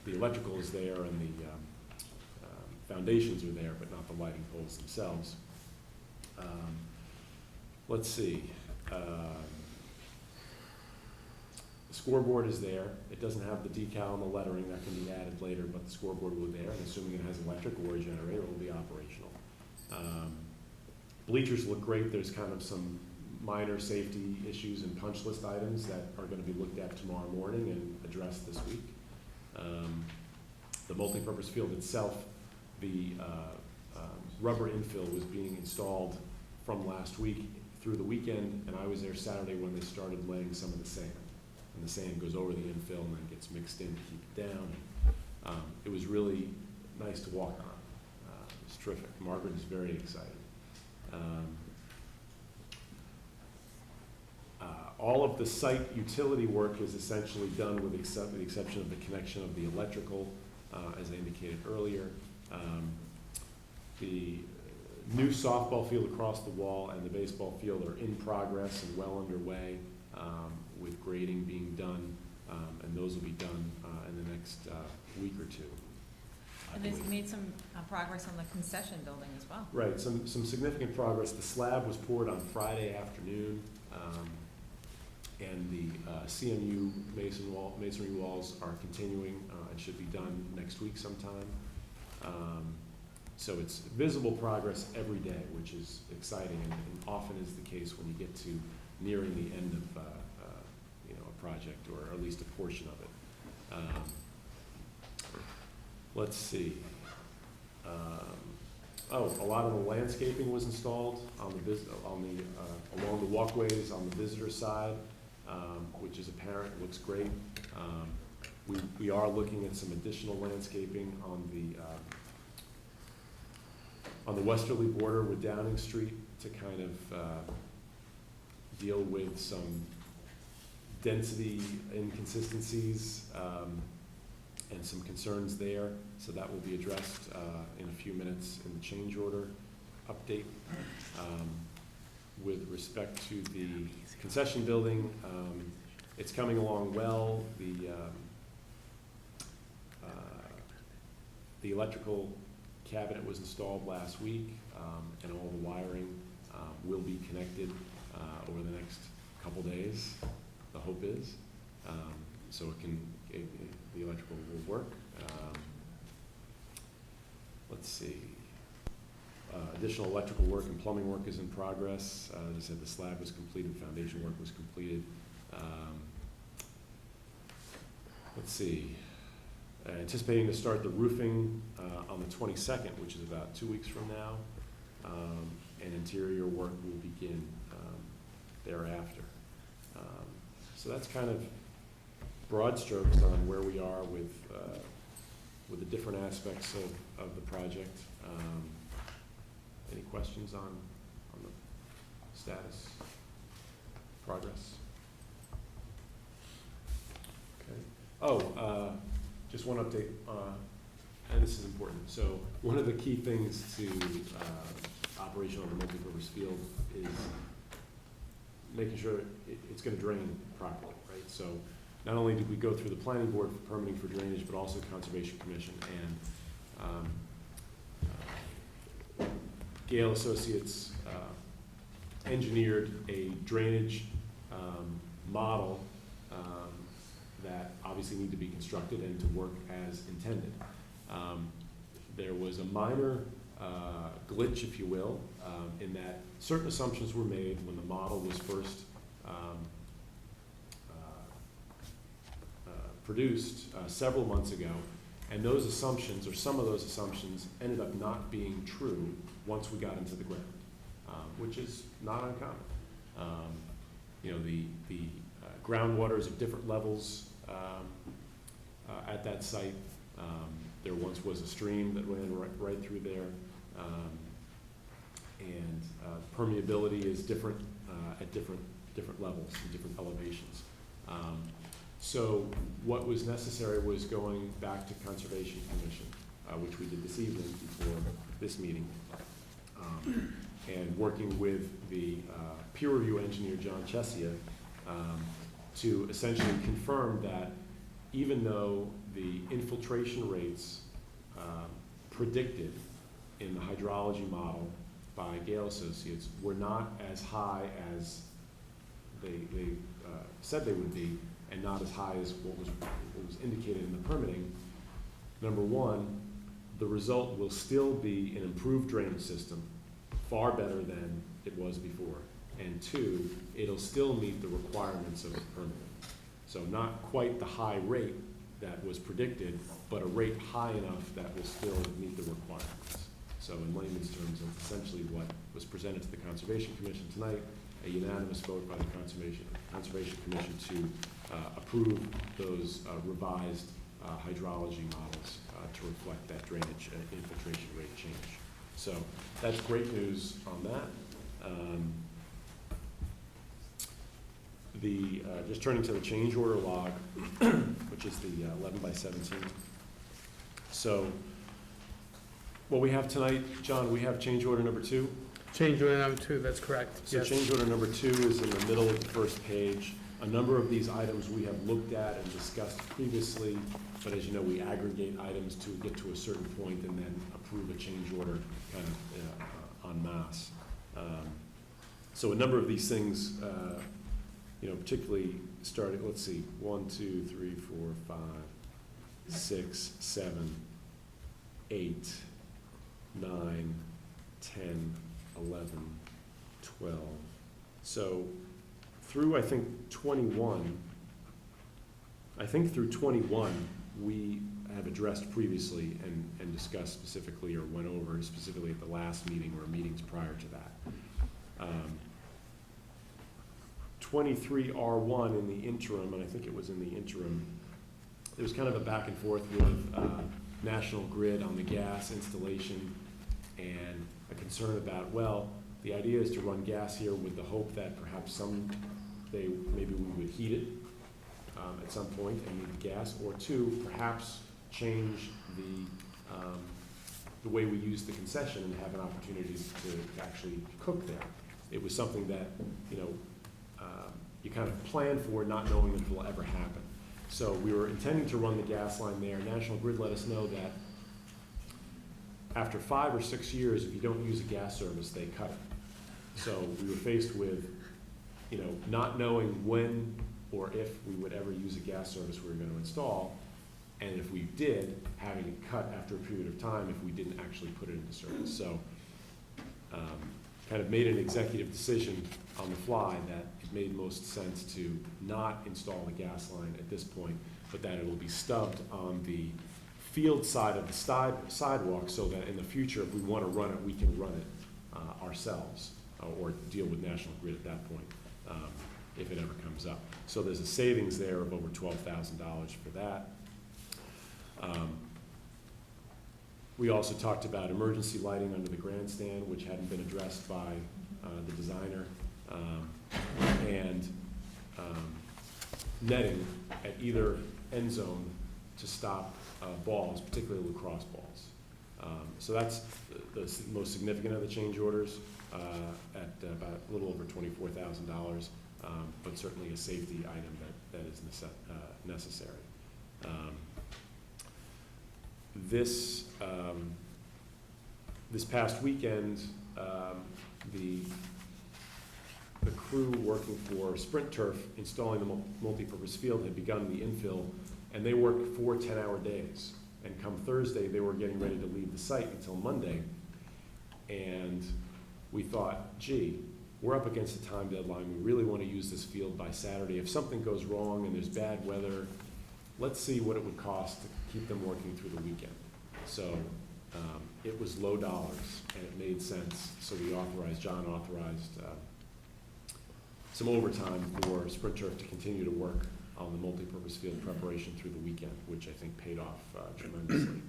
the electrical is there and the foundations are there, but not the lighting poles themselves. Let's see. The scoreboard is there. It doesn't have the decal and the lettering. That can be added later, but the scoreboard will be there, and assuming it has electric or a generator, it will be operational. Bleachers look great. There's kind of some minor safety issues and punch list items that are going to be looked at tomorrow morning and addressed this week. The multipurpose field itself, the rubber infill was being installed from last week through the weekend, and I was there Saturday when they started laying some of the sand. And the sand goes over the infill and then gets mixed in to keep it down. It was really nice to walk on. It was terrific. Margaret is very excited. All of the site utility work is essentially done with the exception of the connection of the electrical as I indicated earlier. The new softball field across the wall and the baseball field are in progress and well underway, with grading being done, and those will be done in the next week or two. I And they've believe. made some progress on the concession building as well. Right, some significant progress. The slab was poured on Friday afternoon, and the CMU masonry walls are continuing and should be done next week sometime. So it's visible progress every day, which is exciting, and often is the case when you get to nearing the end of a project, or at least a portion of it. Let's see. A lot of the landscaping was installed on along the walkways on the visitor side, which is apparent, looks great. We are looking at some additional landscaping on the westerly border with Downing Street to kind of deal with some density inconsistencies and some concerns there. So that will be addressed in a few minutes in the change order update. With respect to the concession building, it's coming along well. The electrical cabinet was installed last week, and all the wiring will be connected over the next couple days, the hope is. So the electrical will work. Let's see. Additional electrical work and plumbing work is in progress. As I said, the slab was completed, foundation work was completed. Let's see. Anticipating to start the roofing on the 22nd, which is about 2 weeks from now, and interior work will begin thereafter. So that's kind of broad strokes on where we are with the different aspects of the project. Any questions on the status, progress? Okay. Just one update, and this is important. So one of the key things to operation on the multipurpose field is making sure it's going to drain properly, right? So not only did we go through the planning board for permitting for drainage, but also Conservation Commission, and Gale Associates engineered a drainage model that obviously need to be constructed and to work as intended. There was a minor glitch, if you will, in that certain assumptions were made when the model was first produced several months ago, and those assumptions, or some of those assumptions, ended up not being true once we got into the ground, which is not uncommon. The groundwater is at different levels at that site. There once was a stream that ran right through there, and permeability is different at different levels and different elevations. So what was necessary was going back to Conservation Commission, which we did this evening before this meeting, and working with the peer review engineer, John Chesia, to essentially confirm that even though the infiltration rates predicted in the hydrology model by Gale Associates were not as high as they said they would be, and not as high as what was indicated in the permitting. Number one, the result will still be an improved drainage system, far better than it was before. And two, it'll still meet the requirements of the permit. So not quite the high rate that was predicted, but a rate high enough that will still meet the requirements. So in layman's terms, it's essentially what was presented to the Conservation Commission tonight, a unanimous vote by the Conservation Commission to approve those revised hydrology models to reflect that drainage infiltration rate change. So that's great news on that. Just turning to the change order log, which is the 11 by 17. So, what we have tonight, John, we have change order number 2. Change order number 2, that's correct, So yes. change order number 2 is in the middle of the first page. A number of these items we have looked at and discussed previously, but as you know, we aggregate items to get to a certain point and then approve a change order kind of en masse. So a number of these things, particularly starting, let's see, 1, 2, 3, 4, 5, 6, 7, 8, 9, 10, 11, 12. So through, I think, 21, we have addressed previously and discussed specifically or went over specifically at the last meeting or meetings prior to that. 23R1 in the interim, and I think it was in the interim, there was kind of a back and forth with National Grid on the gas installation and a concern about, well, the idea is to run gas here with the hope that perhaps someday maybe we would heat it at some point and need the gas, or 2, perhaps change the way we use the concession and have an opportunity to actually cook there. It was something that, you kind of plan for, not knowing if it will ever happen. So we were intending to run the gas line there. National Grid let us know that after 5 or 6 years, if you don't use a gas service, they cut it. So we were faced with, not knowing when or if we would ever use a gas service we were going to install, and if we did, having it cut after a period of time if we didn't actually put it into service. So kind of made an executive decision on the fly that it made most sense to not install the gas line at this point, but that it will be stubbed on the field side of the sidewalk so that in the future, if we want to run it, we can run it ourselves or deal with National Grid at that point if it ever comes up. So there's a savings there of over $12,000 for that. We also talked about emergency lighting under the grandstand, which hadn't been addressed by the designer, and netting at either end zone to stop balls, particularly lacrosse balls. So that's the most significant of the change orders at about a little over $24,000, but certainly a safety item that is necessary. This past weekend, the crew working for Sprint Turf installing the multipurpose field had begun the infill, and they worked 4 10-hour days. And come Thursday, they were getting ready to leave the site until Monday. And we thought, gee, we're up against a time deadline. We really want to use this field by Saturday. If something goes wrong and there's bad weather, let's see what it would cost to keep them working through the weekend. So it was low dollars, and it made sense. So John authorized some overtime for Sprint Turf to continue to work on the multipurpose field preparation through the weekend, which I think paid off tremendously.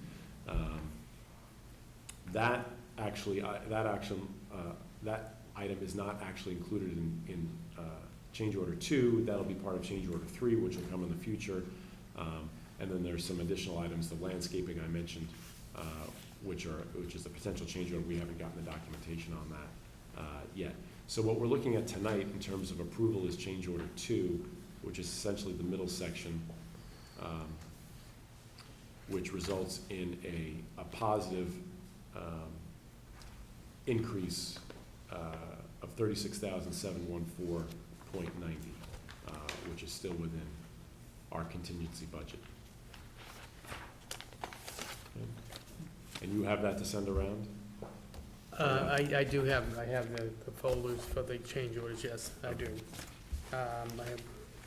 That item is not actually included in change order 2. That'll be part of change order 3, which will come in the future. And then there's some additional items, the landscaping I mentioned, which is the potential change order. We haven't gotten the documentation on that yet. So what we're looking at tonight in terms of approval is change order 2, which is essentially the middle section, which results in a positive increase of $36,714.90, which is still within our contingency budget. Okay. And you have that to send around? I do have, the folders for the change orders, yes, I do.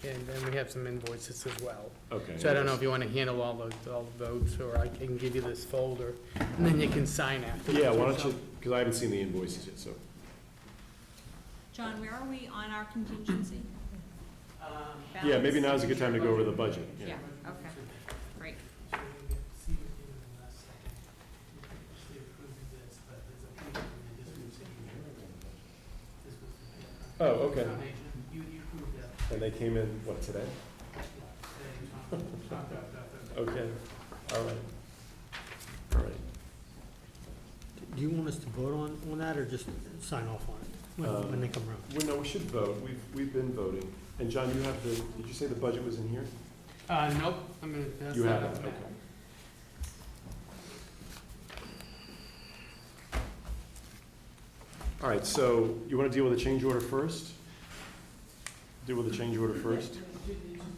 And then we have some invoices as well. Okay. So I don't know if you want to handle all the votes, or I can give you this folder, and then you can sign afterwards. Yeah, why don't you, because I haven't seen the invoices yet, so. John, where are we on our contingency? Yeah, maybe now's a good time to go over the budget. Yeah, okay, great. Oh, okay. And they came in, what, today? Okay, all right. do you want us to vote on that, or just sign off on it when they come around? Well, no, we should vote. We've been voting. And John, you have did you say the budget was in here? Nope, I'm gonna pass You that have it, out. okay. All right, so you want to deal with the change order first? Deal with the change order first?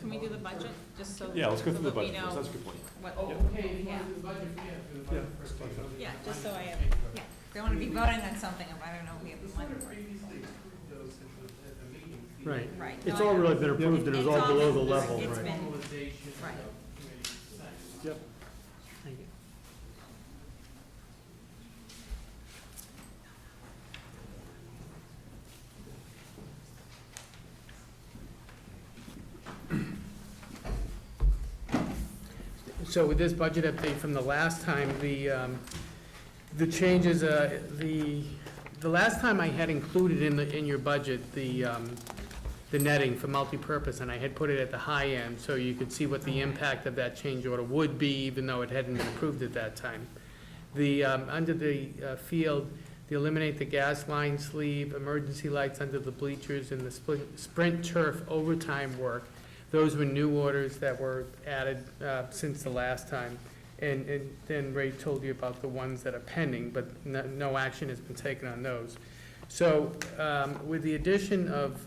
Can we do the budget, just so? Yeah, let's go so through the that we budget first. know That's a good point. what- Oh, okay, if you want to do the budget, yeah, do the budget Yeah, first. that's fine. Yeah, just so I have, yeah, don't wanna be voting on something if I don't know we have We the sort money of for it. previously approved those at the meeting. Right. Right. It's No, I all know. really been approved, and it was It's all all below the been- level, it's right? been- Formalization of Right. committee. Yep. Thank you. So with this budget update from the last time, the changes, the last time I had included in your budget, the netting for multipurpose, and I had put it at the high end, so you could see what the impact of that change order would be, even though it hadn't been approved at that time. Under the field, the eliminate the gas line sleeve, emergency lights under the bleachers, and the sprint turf overtime work. Those were new orders that were added since the last time. And then Ray told you about the ones that are pending, but no action has been taken on those. So with the addition of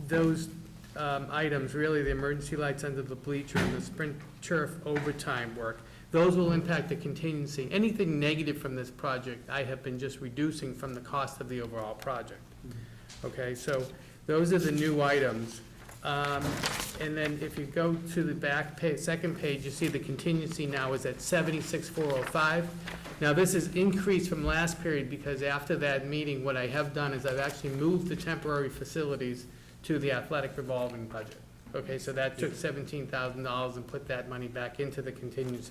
those items, really the emergency lights under the bleacher and the sprint turf overtime work, those will impact the contingency. Anything negative from this project, I have been just reducing from the cost of the overall project. Okay, so those are the new items. And then if you go to the back page, second page, you see the contingency now is at 76,405. Now, this is increased from last period because after that meeting, what I have done is I've actually moved the temporary facilities to the athletic revolving budget. Okay, so that took $17,000 and put that money back into the contingency.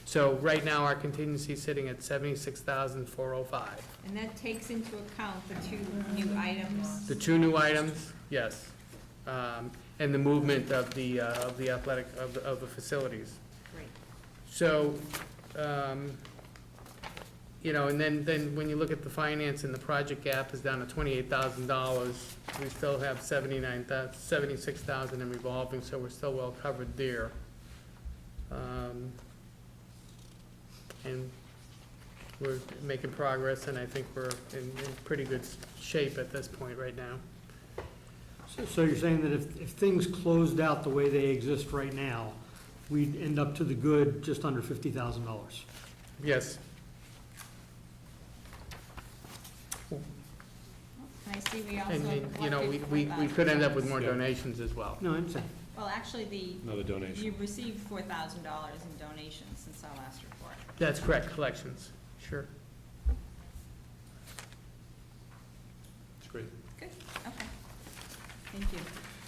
So right now, our contingency is sitting at 76,405. And that takes into account the two new items. The two new items, yes. And the movement of the athletic, of the facilities. Great. So, you know, and then when you look at the finance and the project gap is down to $28,000, we still have 76,000 in revolving, so we're still well covered there. And we're making progress, and I think we're in pretty good shape at this point right now. So you're saying that if things closed out the way they exist right now, we'd end up to the good just under $50,000? Yes. And I see we also And, collected you know, we could end up with more Yeah. donations as well. No, I'm saying, Well, actually, Another donation. you've received $4,000 in donations since our last report. That's correct, collections, sure. That's great. Good, okay. Thank you.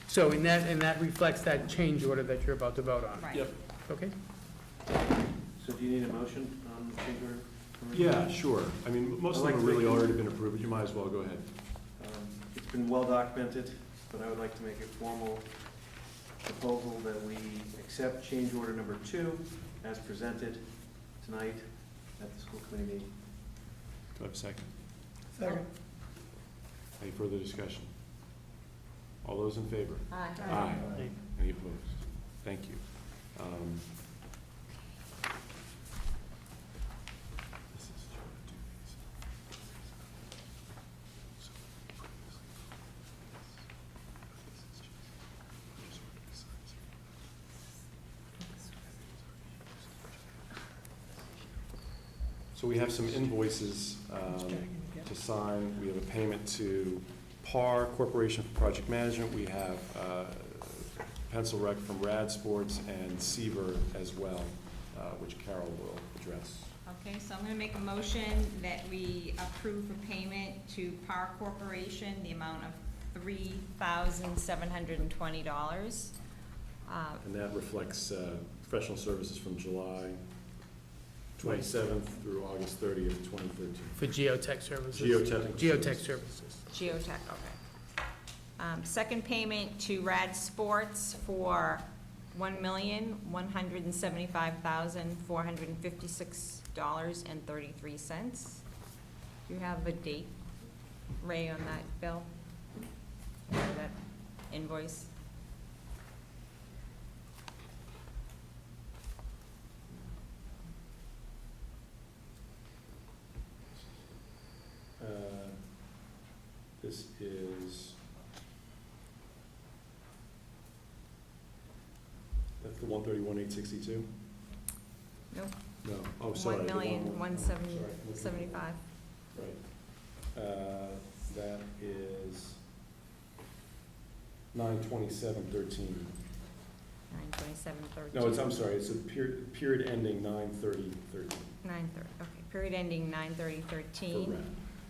So, and that reflects that change order that you're about to vote on, Right. Yep. okay? So do you need a motion on the change order? Yeah, sure. I mean, most of I'd like them have to really make- already been approved, but you might as well go ahead. It's been well documented, but I would like to make a formal proposal that we accept change order number 2 as presented tonight at the school committee meeting. Do I have a second? Second. Any further discussion? All those in favor? Aye. Aye. Any opposed? Thank you. This is trying to do these. So, So we have some invoices to sign. We have a payment to PAR Corporation for Project Management. We have Pencil Rec from Rad Sports and Seaver as well, which Carol will address. Okay, so I'm gonna make a motion that we approve a payment to Par Corporation, the amount of $3,720. And that reflects professional services from July 27th through August 30th, 2013. For geotech services. Geotech. Geotech services. Geotech, okay. Second payment to Rad Sports for $1,175,456.33. Do you have a date, Ray, on that bill? Or that invoice? This is, that's the 131,862? Nope. No, oh, sorry. the 1,175. Right. That is 9/27/13. 9/27/13. No, I'm sorry, it's a period ending 9/30/13 9/30, okay, period ending 9/30/13. for rad.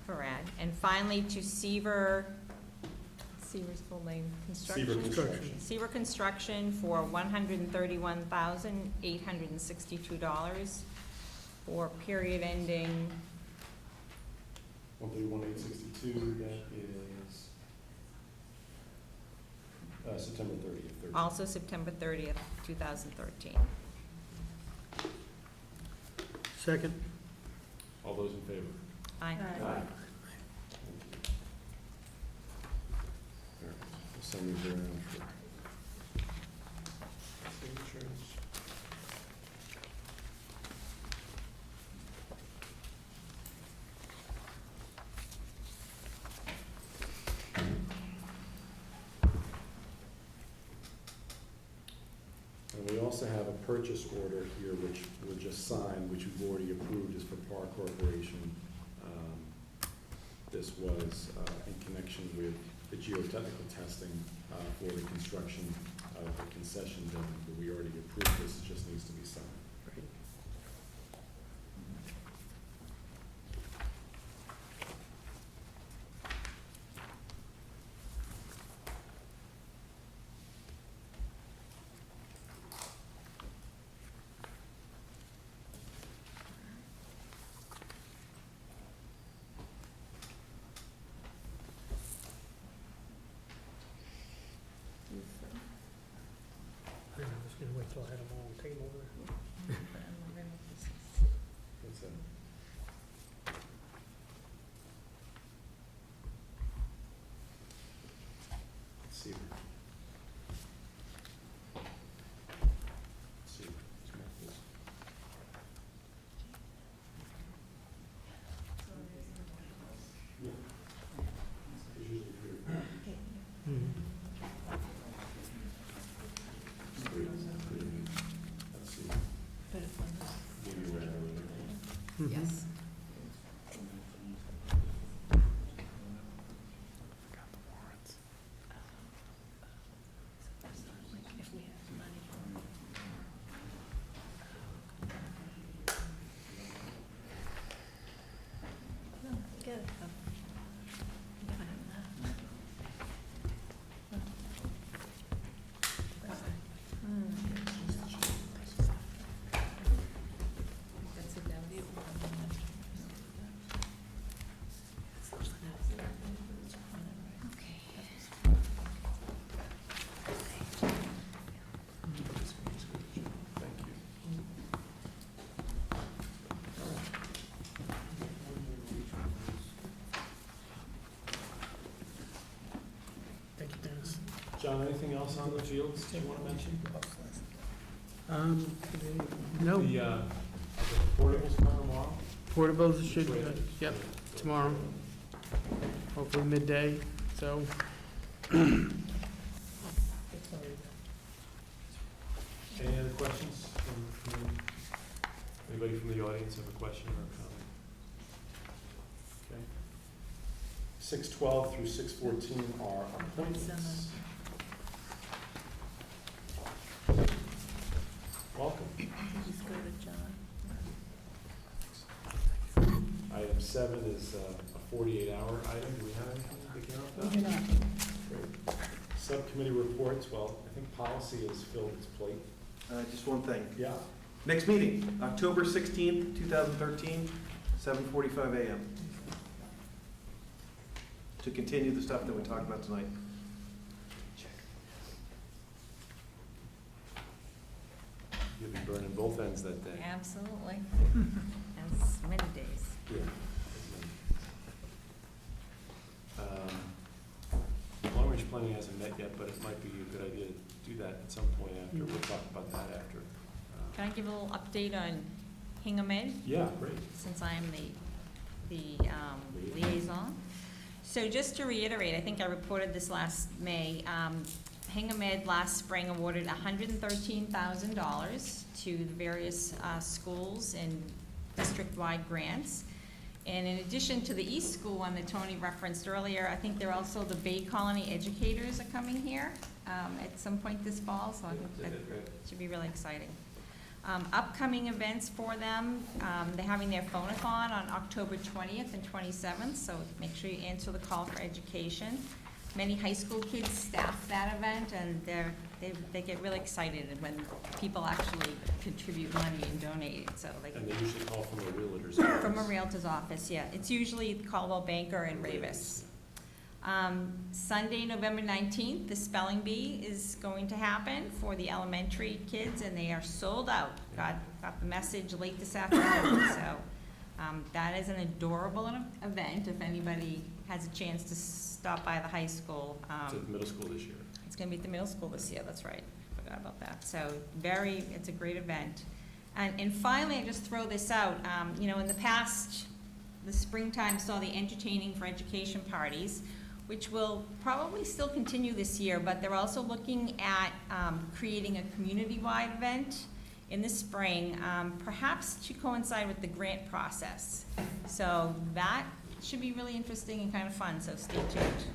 For rad. And finally, to Seaver's full name, Seaver Construction? Construction. Seaver Construction for $131,862 for period ending, 131,862, that is September 30th. also September 30th, 2013. Second? All those in favor? Aye. Aye. We'll send these around for signatures. And we also have a purchase order here, which we'll just sign, which we've already approved, is for Par Corporation. This was in connection with the geotechnical testing for the construction of the concession building, but we already approved this, it just needs to be signed. I was gonna wait till I had them all on the table there. What's that? Let's see. Let's see. Let's mark this. Yeah. It's usually here. Mhm. Let's see. Maybe we're Mhm. Yes. That's it, that was- Thank you. Thank you, Dennis. John, anything else on the fields that you want to mention? No, The portables come tomorrow? portables should, yep, tomorrow, hopefully midday, so. Any other questions from anybody from the audience have a question or a comment? Okay. 6:12 through 6:14 are appointments. Welcome. Just go to John. Item 7 is a 48-hour item. Do we have anything to get off that? Great. Subcommittee reports, well, I think policy has filled its plate. Just one thing. Yeah. Next meeting, October 16th, 2013, 7:45 a.m. To continue the stuff that we talked about tonight. You'll be burning both ends that day. Absolutely. As many days. Yeah. planning hasn't met yet, but it might be a good idea to do that at some point after. We'll talk about that after. Can I give a little update on Hingham Ed? Yeah, great. Since I am the liaison. So just to reiterate, I think I reported this last May, Hingham Ed last spring awarded $113,000 to the various schools and district-wide grants. And in addition to the East School one that Tony referenced earlier, I think they're also the Bay Colony educators are coming here at some point this fall, so I think that should be really exciting. Upcoming events for them, they're having their phone-a-thon on October 20th and 27th, so make sure you answer the call for education. Many high school kids staff that event, and they get really excited when people actually contribute money and donate, so like. And they usually call from a realtor's office. From a realtor's office, yeah. It's usually Caldwell Banker and Ravis. Sunday, November 19th, the spelling bee is going to happen for the elementary kids, and they are sold out. Got the message late this afternoon, so that is an adorable event if anybody has a chance to stop by the high school. It's at the middle school this year. It's gonna be at the middle school this year, that's right. Forgot about that. So it's a great event. And finally, I just throw this out, you know, in the past, the springtime saw the entertaining for education parties, which will probably still continue this year, but they're also looking at creating a community-wide event in the spring, perhaps to coincide with the grant process. So that should be really interesting and kind of fun, so stay tuned.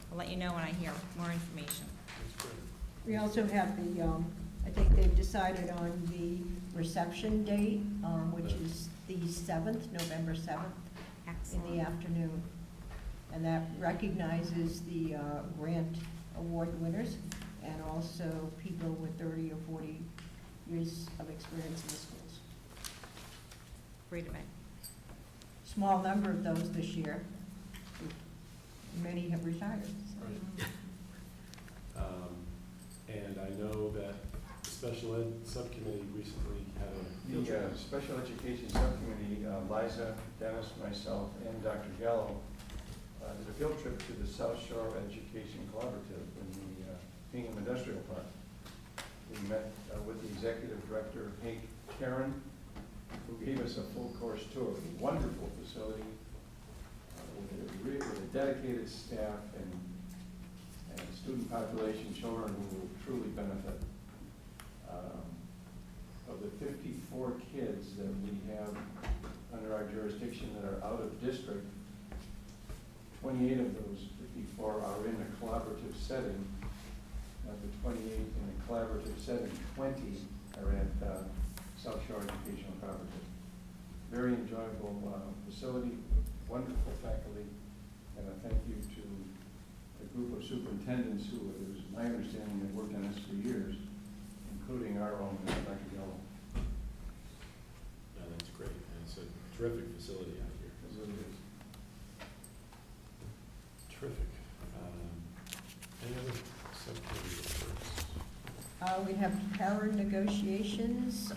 I'll let you know when I hear more information. We also have the, I think they've decided on the reception date, which is the 7th, November 7th, in the afternoon. And that recognizes the grant award winners and also people with 30 or 40 years of experience in the schools. Great event. Small number of those this year. Many have retired. So. Right. And I know that the special ed subcommittee recently had a field trip. The Special Education Subcommittee, Liza, Dennis, myself, and Dr. Gallo, did a field trip to the South Shore Education Collaborative in the Hingham Industrial Park. We met with the Executive Director, Hank Karen, who gave us a full course tour. Wonderful facility with a dedicated staff and student population, children who will truly benefit. Of the 54 kids that we have under our jurisdiction that are out of district, 28 of those 54 are in a collaborative setting. Of the 28 in a collaborative setting, 20 are at South Shore Educational Collaborative. Very enjoyable facility, wonderful faculty, and a thank you to a group of superintendents who, it was my understanding, have worked on this for years, including our own Dr. Gallo. Yeah, that's great. And it's a terrific facility out here. That's what it is. Terrific. Any other subcommittee reports? We have power negotiations,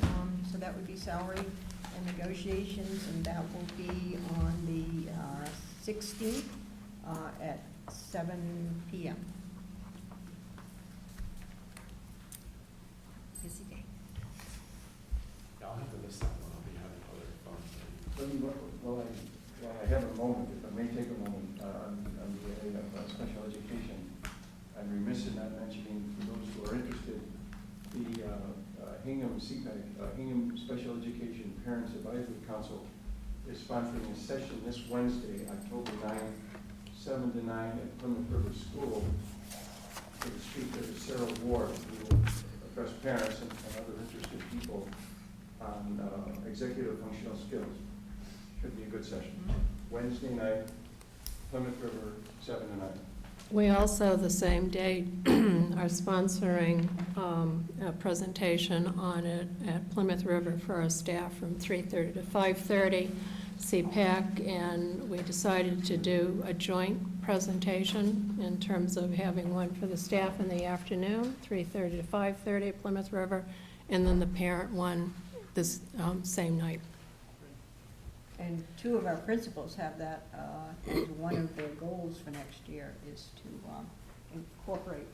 so that would be salary and negotiations, and that will be on the 16th at 7 p.m. Busy day. Yeah, I'll have to miss that one. I'll be having other fun. Well, I have a moment, if I may take a moment, on the area of special education. I'm remiss in not mentioning, for those who are interested, the Hingham CPAC, Hingham Special Education Parents Advisory Council is sponsoring a session this Wednesday, October 9th, 7 to 9 at Plymouth River School. For the speaker is Sarah Ward, who will address parents and other interested people on executive functional skills. Should be a good session. Wednesday night, Plymouth River, 7 to 9. We also, the same day, are sponsoring a presentation on it at Plymouth River for our staff from 3:30 to 5:30, CPAC, and we decided to do a joint presentation in terms of having one for the staff in the afternoon, 3:30 to 5:30 at Plymouth River, and then the parent one this same night. And two of our principals have that as one of their goals for next year is to incorporate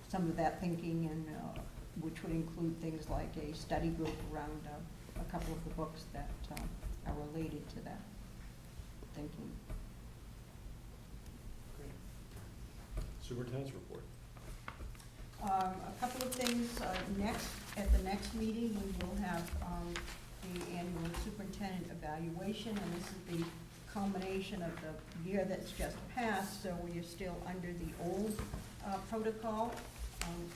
some of that thinking, and which would include things like a study group around a couple of the books that are related to that thinking. Superintendent's report. A couple of things, at the next meeting, we will have the annual superintendent evaluation, and this is the culmination of the year that's just passed, so we are still under the old protocol.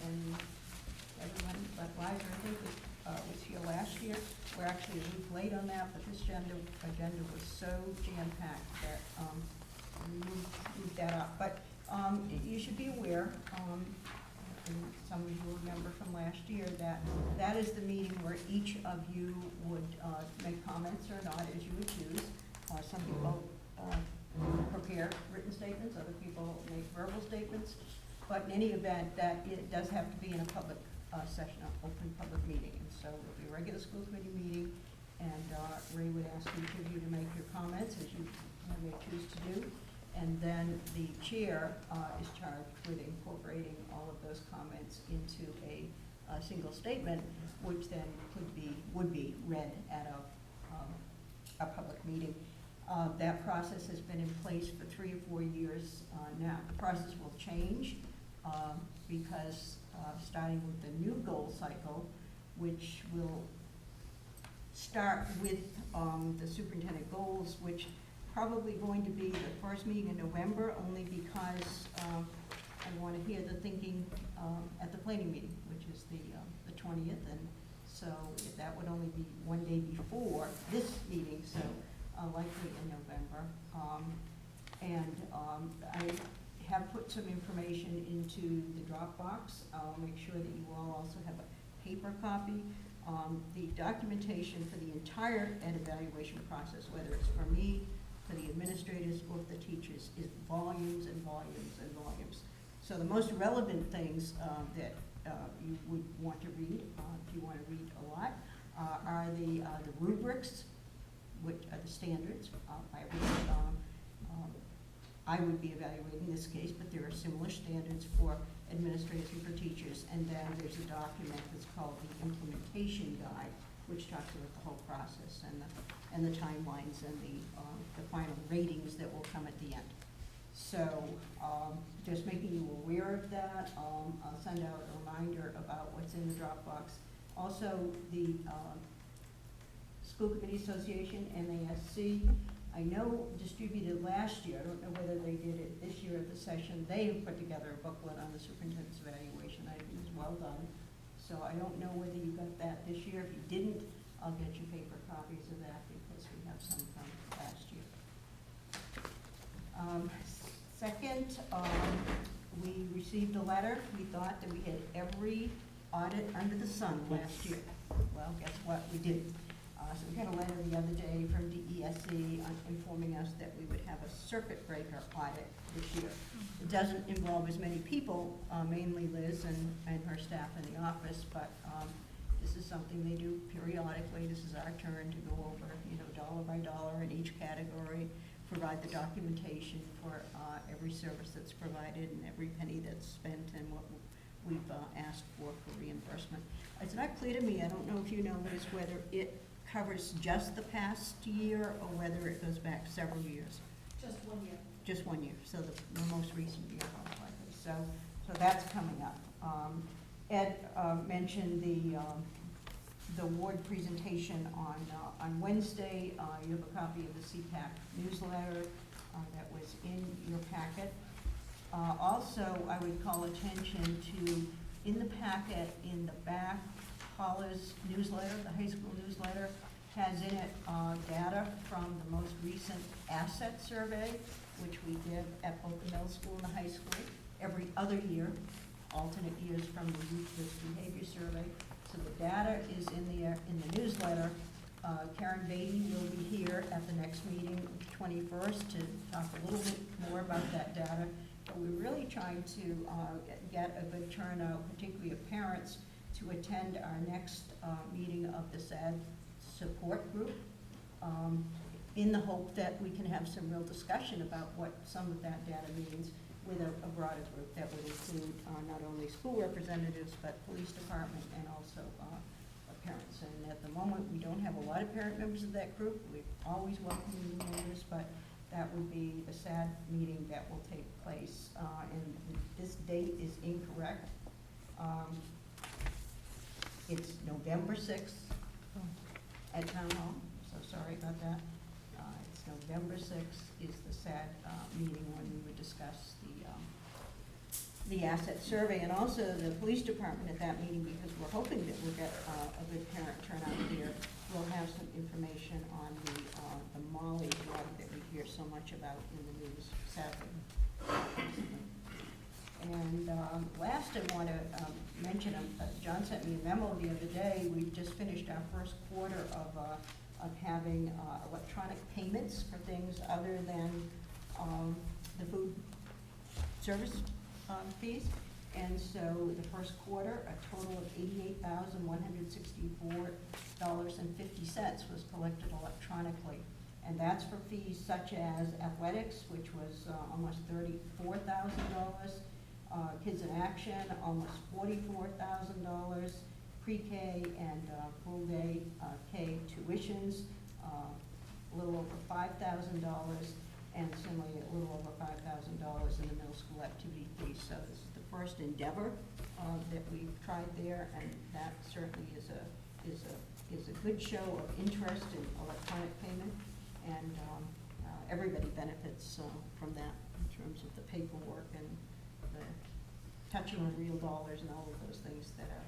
And everyone but Liza, I think, was here last year. We're actually a week late on that, but this agenda was so jam-packed that we moved that up. But you should be aware, and some of you will remember from last year, that that is the meeting where each of you would make comments or not, as you would choose. Some people prepare written statements, other people make verbal statements. But in any event, that it does have to be in a public session, an open public meeting. And so it'll be a regular school committee meeting, and Ray would ask each of you to make your comments, as you may choose to do. And then the chair is charged with incorporating all of those comments into a single statement, which then would be read at a public meeting. That process has been in place for 3 or 4 years now. The process will change because starting with the new goal cycle, which will start with the superintendent goals, which probably going to be the first meeting in November, only because I want to hear the thinking at the planning meeting, which is the 20th, and so that would only be one day before this meeting, so likely in November. I have put some information into the Dropbox. I'll make sure that you all also have a paper copy. The documentation for the entire ed evaluation process, whether it's for me, for the administrators, or for the teachers, is volumes and volumes and volumes. So the most relevant things that you would want to read, if you want to read a lot, are the rubrics, which are the standards by which I would be evaluating in this case, but there are similar standards for administrators and for teachers. And then there's a document that's called the implementation guide, which talks about the whole process and the timelines and the final ratings that will come at the end. So just making you aware of that. I'll send out a reminder about what's in the Dropbox. Also, the School Committee Association, MASC, I know distributed last year, I don't know whether they did it this year at the session, they have put together a booklet on the superintendent's evaluation. I think it was well done. So I don't know whether you got that this year. If you didn't, I'll get you paper copies of that because we have some from last year. Second, we received a letter. We thought that we had every audit under the sun last year. Well, guess what? We didn't. So we got a letter the other day from DESE informing us that we would have a circuit breaker audit this year. It doesn't involve as many people, mainly Liz and her staff in the office, but this is something they do periodically. This is our turn to go over, dollar by dollar in each category, provide the documentation for every service that's provided and every penny that's spent and what we've asked for reimbursement. It's not clear to me, I don't know if you know, Liz, whether it covers just the past year or whether it goes back several years. Just 1 year. Just 1 year, so the most recent year, most likely. So that's coming up. Ed mentioned the award presentation on Wednesday. You have a copy of the CPAC newsletter that was in your packet. Also, I would call attention to, in the packet, in the back, Paula's newsletter, the high school newsletter, has in it data from the most recent asset survey, which we give at both the middle school and the high school every other year, alternate years from the youth risk behavior survey. So the data is in the newsletter. Karen Beatty will be here at the next meeting, 21st, to talk a little bit more about that data. But we're really trying to get a good turnout, particularly of parents, to attend our next meeting of the SAD support group, in the hope that we can have some real discussion about what some of that data means. with a broader group that would include not only school representatives, but police department and also parents. And at the moment, we don't have a lot of parent members of that group. We always welcome new members, but that would be a sad meeting that will take place. And this date is incorrect. It's November 6th at Town Hall, so sorry about that. It's November 6th is the sad meeting when we would discuss the asset survey, and also the police department at that meeting, because we're hoping that we'll get a good parent turnout here. We'll have some information on the Molly drug that we hear so much about in the news, sadly. And last, I want to mention, John sent me a memo the other day. We've just finished our first quarter of having electronic payments for things other than the food service fees. And so the first quarter, a total of $88,164.50 was collected electronically. And that's for fees such as athletics, which was almost $34,000, Kids in Action, almost $44,000, pre-K and full-day K tuitions, a little over $5,000, and similarly a little over $5,000 in the middle school activity fees. So this is the first endeavor that we've tried there, and that certainly is a good show of interest in electronic payment, and everybody benefits from that in terms of the paperwork and the touching of real dollars and all of those things that are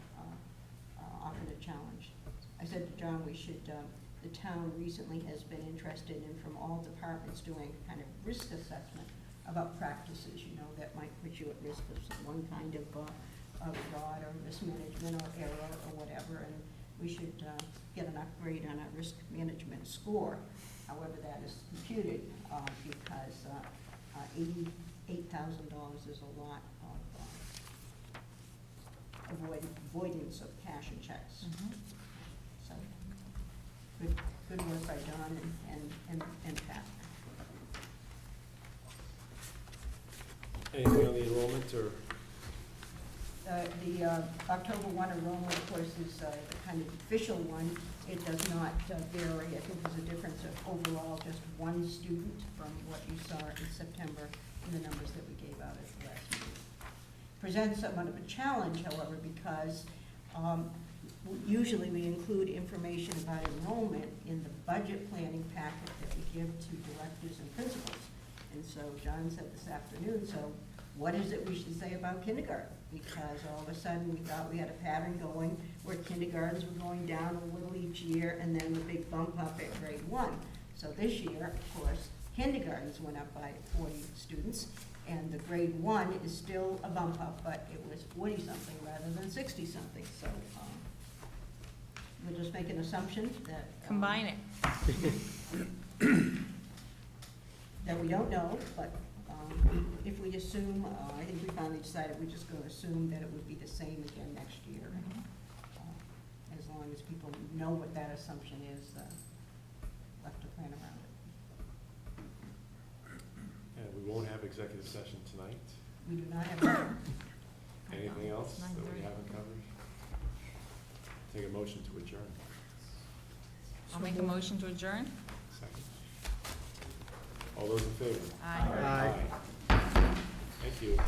often a challenge. I said to John, we should, the town recently has been interested in, from all departments, doing kind of risk assessment about practices, you know, that might put you at risk of one kind of fraud or mismanagement or error or whatever, and we should get an upgrade on our risk management score, however that is computed, because $88,000 is a lot of avoidance of cash and checks. So, good work by John and Pat. Anything on the enrollment, or? The October 1 enrollment, of course, is the kind of official one. It does not vary. I think there's a difference of overall just one student from what you saw in September in the numbers that we gave out at the last meeting. Presents somewhat of a challenge, however, because usually we include information about enrollment in the budget planning packet that we give to directors and principals. And so John said this afternoon, so what is it we should say about kindergarten? Because all of a sudden we thought we had a pattern going where kindergartens were going down a little each year, and then the big bump up at grade 1. So this year, of course, kindergartens went up by 40 students, and the grade 1 is still a bump up, but it was 40-something rather than 60-something. So we'll just make an assumption that Combine it. that we don't know, but if we assume, I think we finally decided we're just going to assume that it would be the same again next year. As long as people know what that assumption is, left to plan around it. And we won't have executive session tonight. We do not have. Anything else that we haven't covered? Take a motion to adjourn. I'll make a motion to adjourn. Second. All those in favor? Aye. Thank you.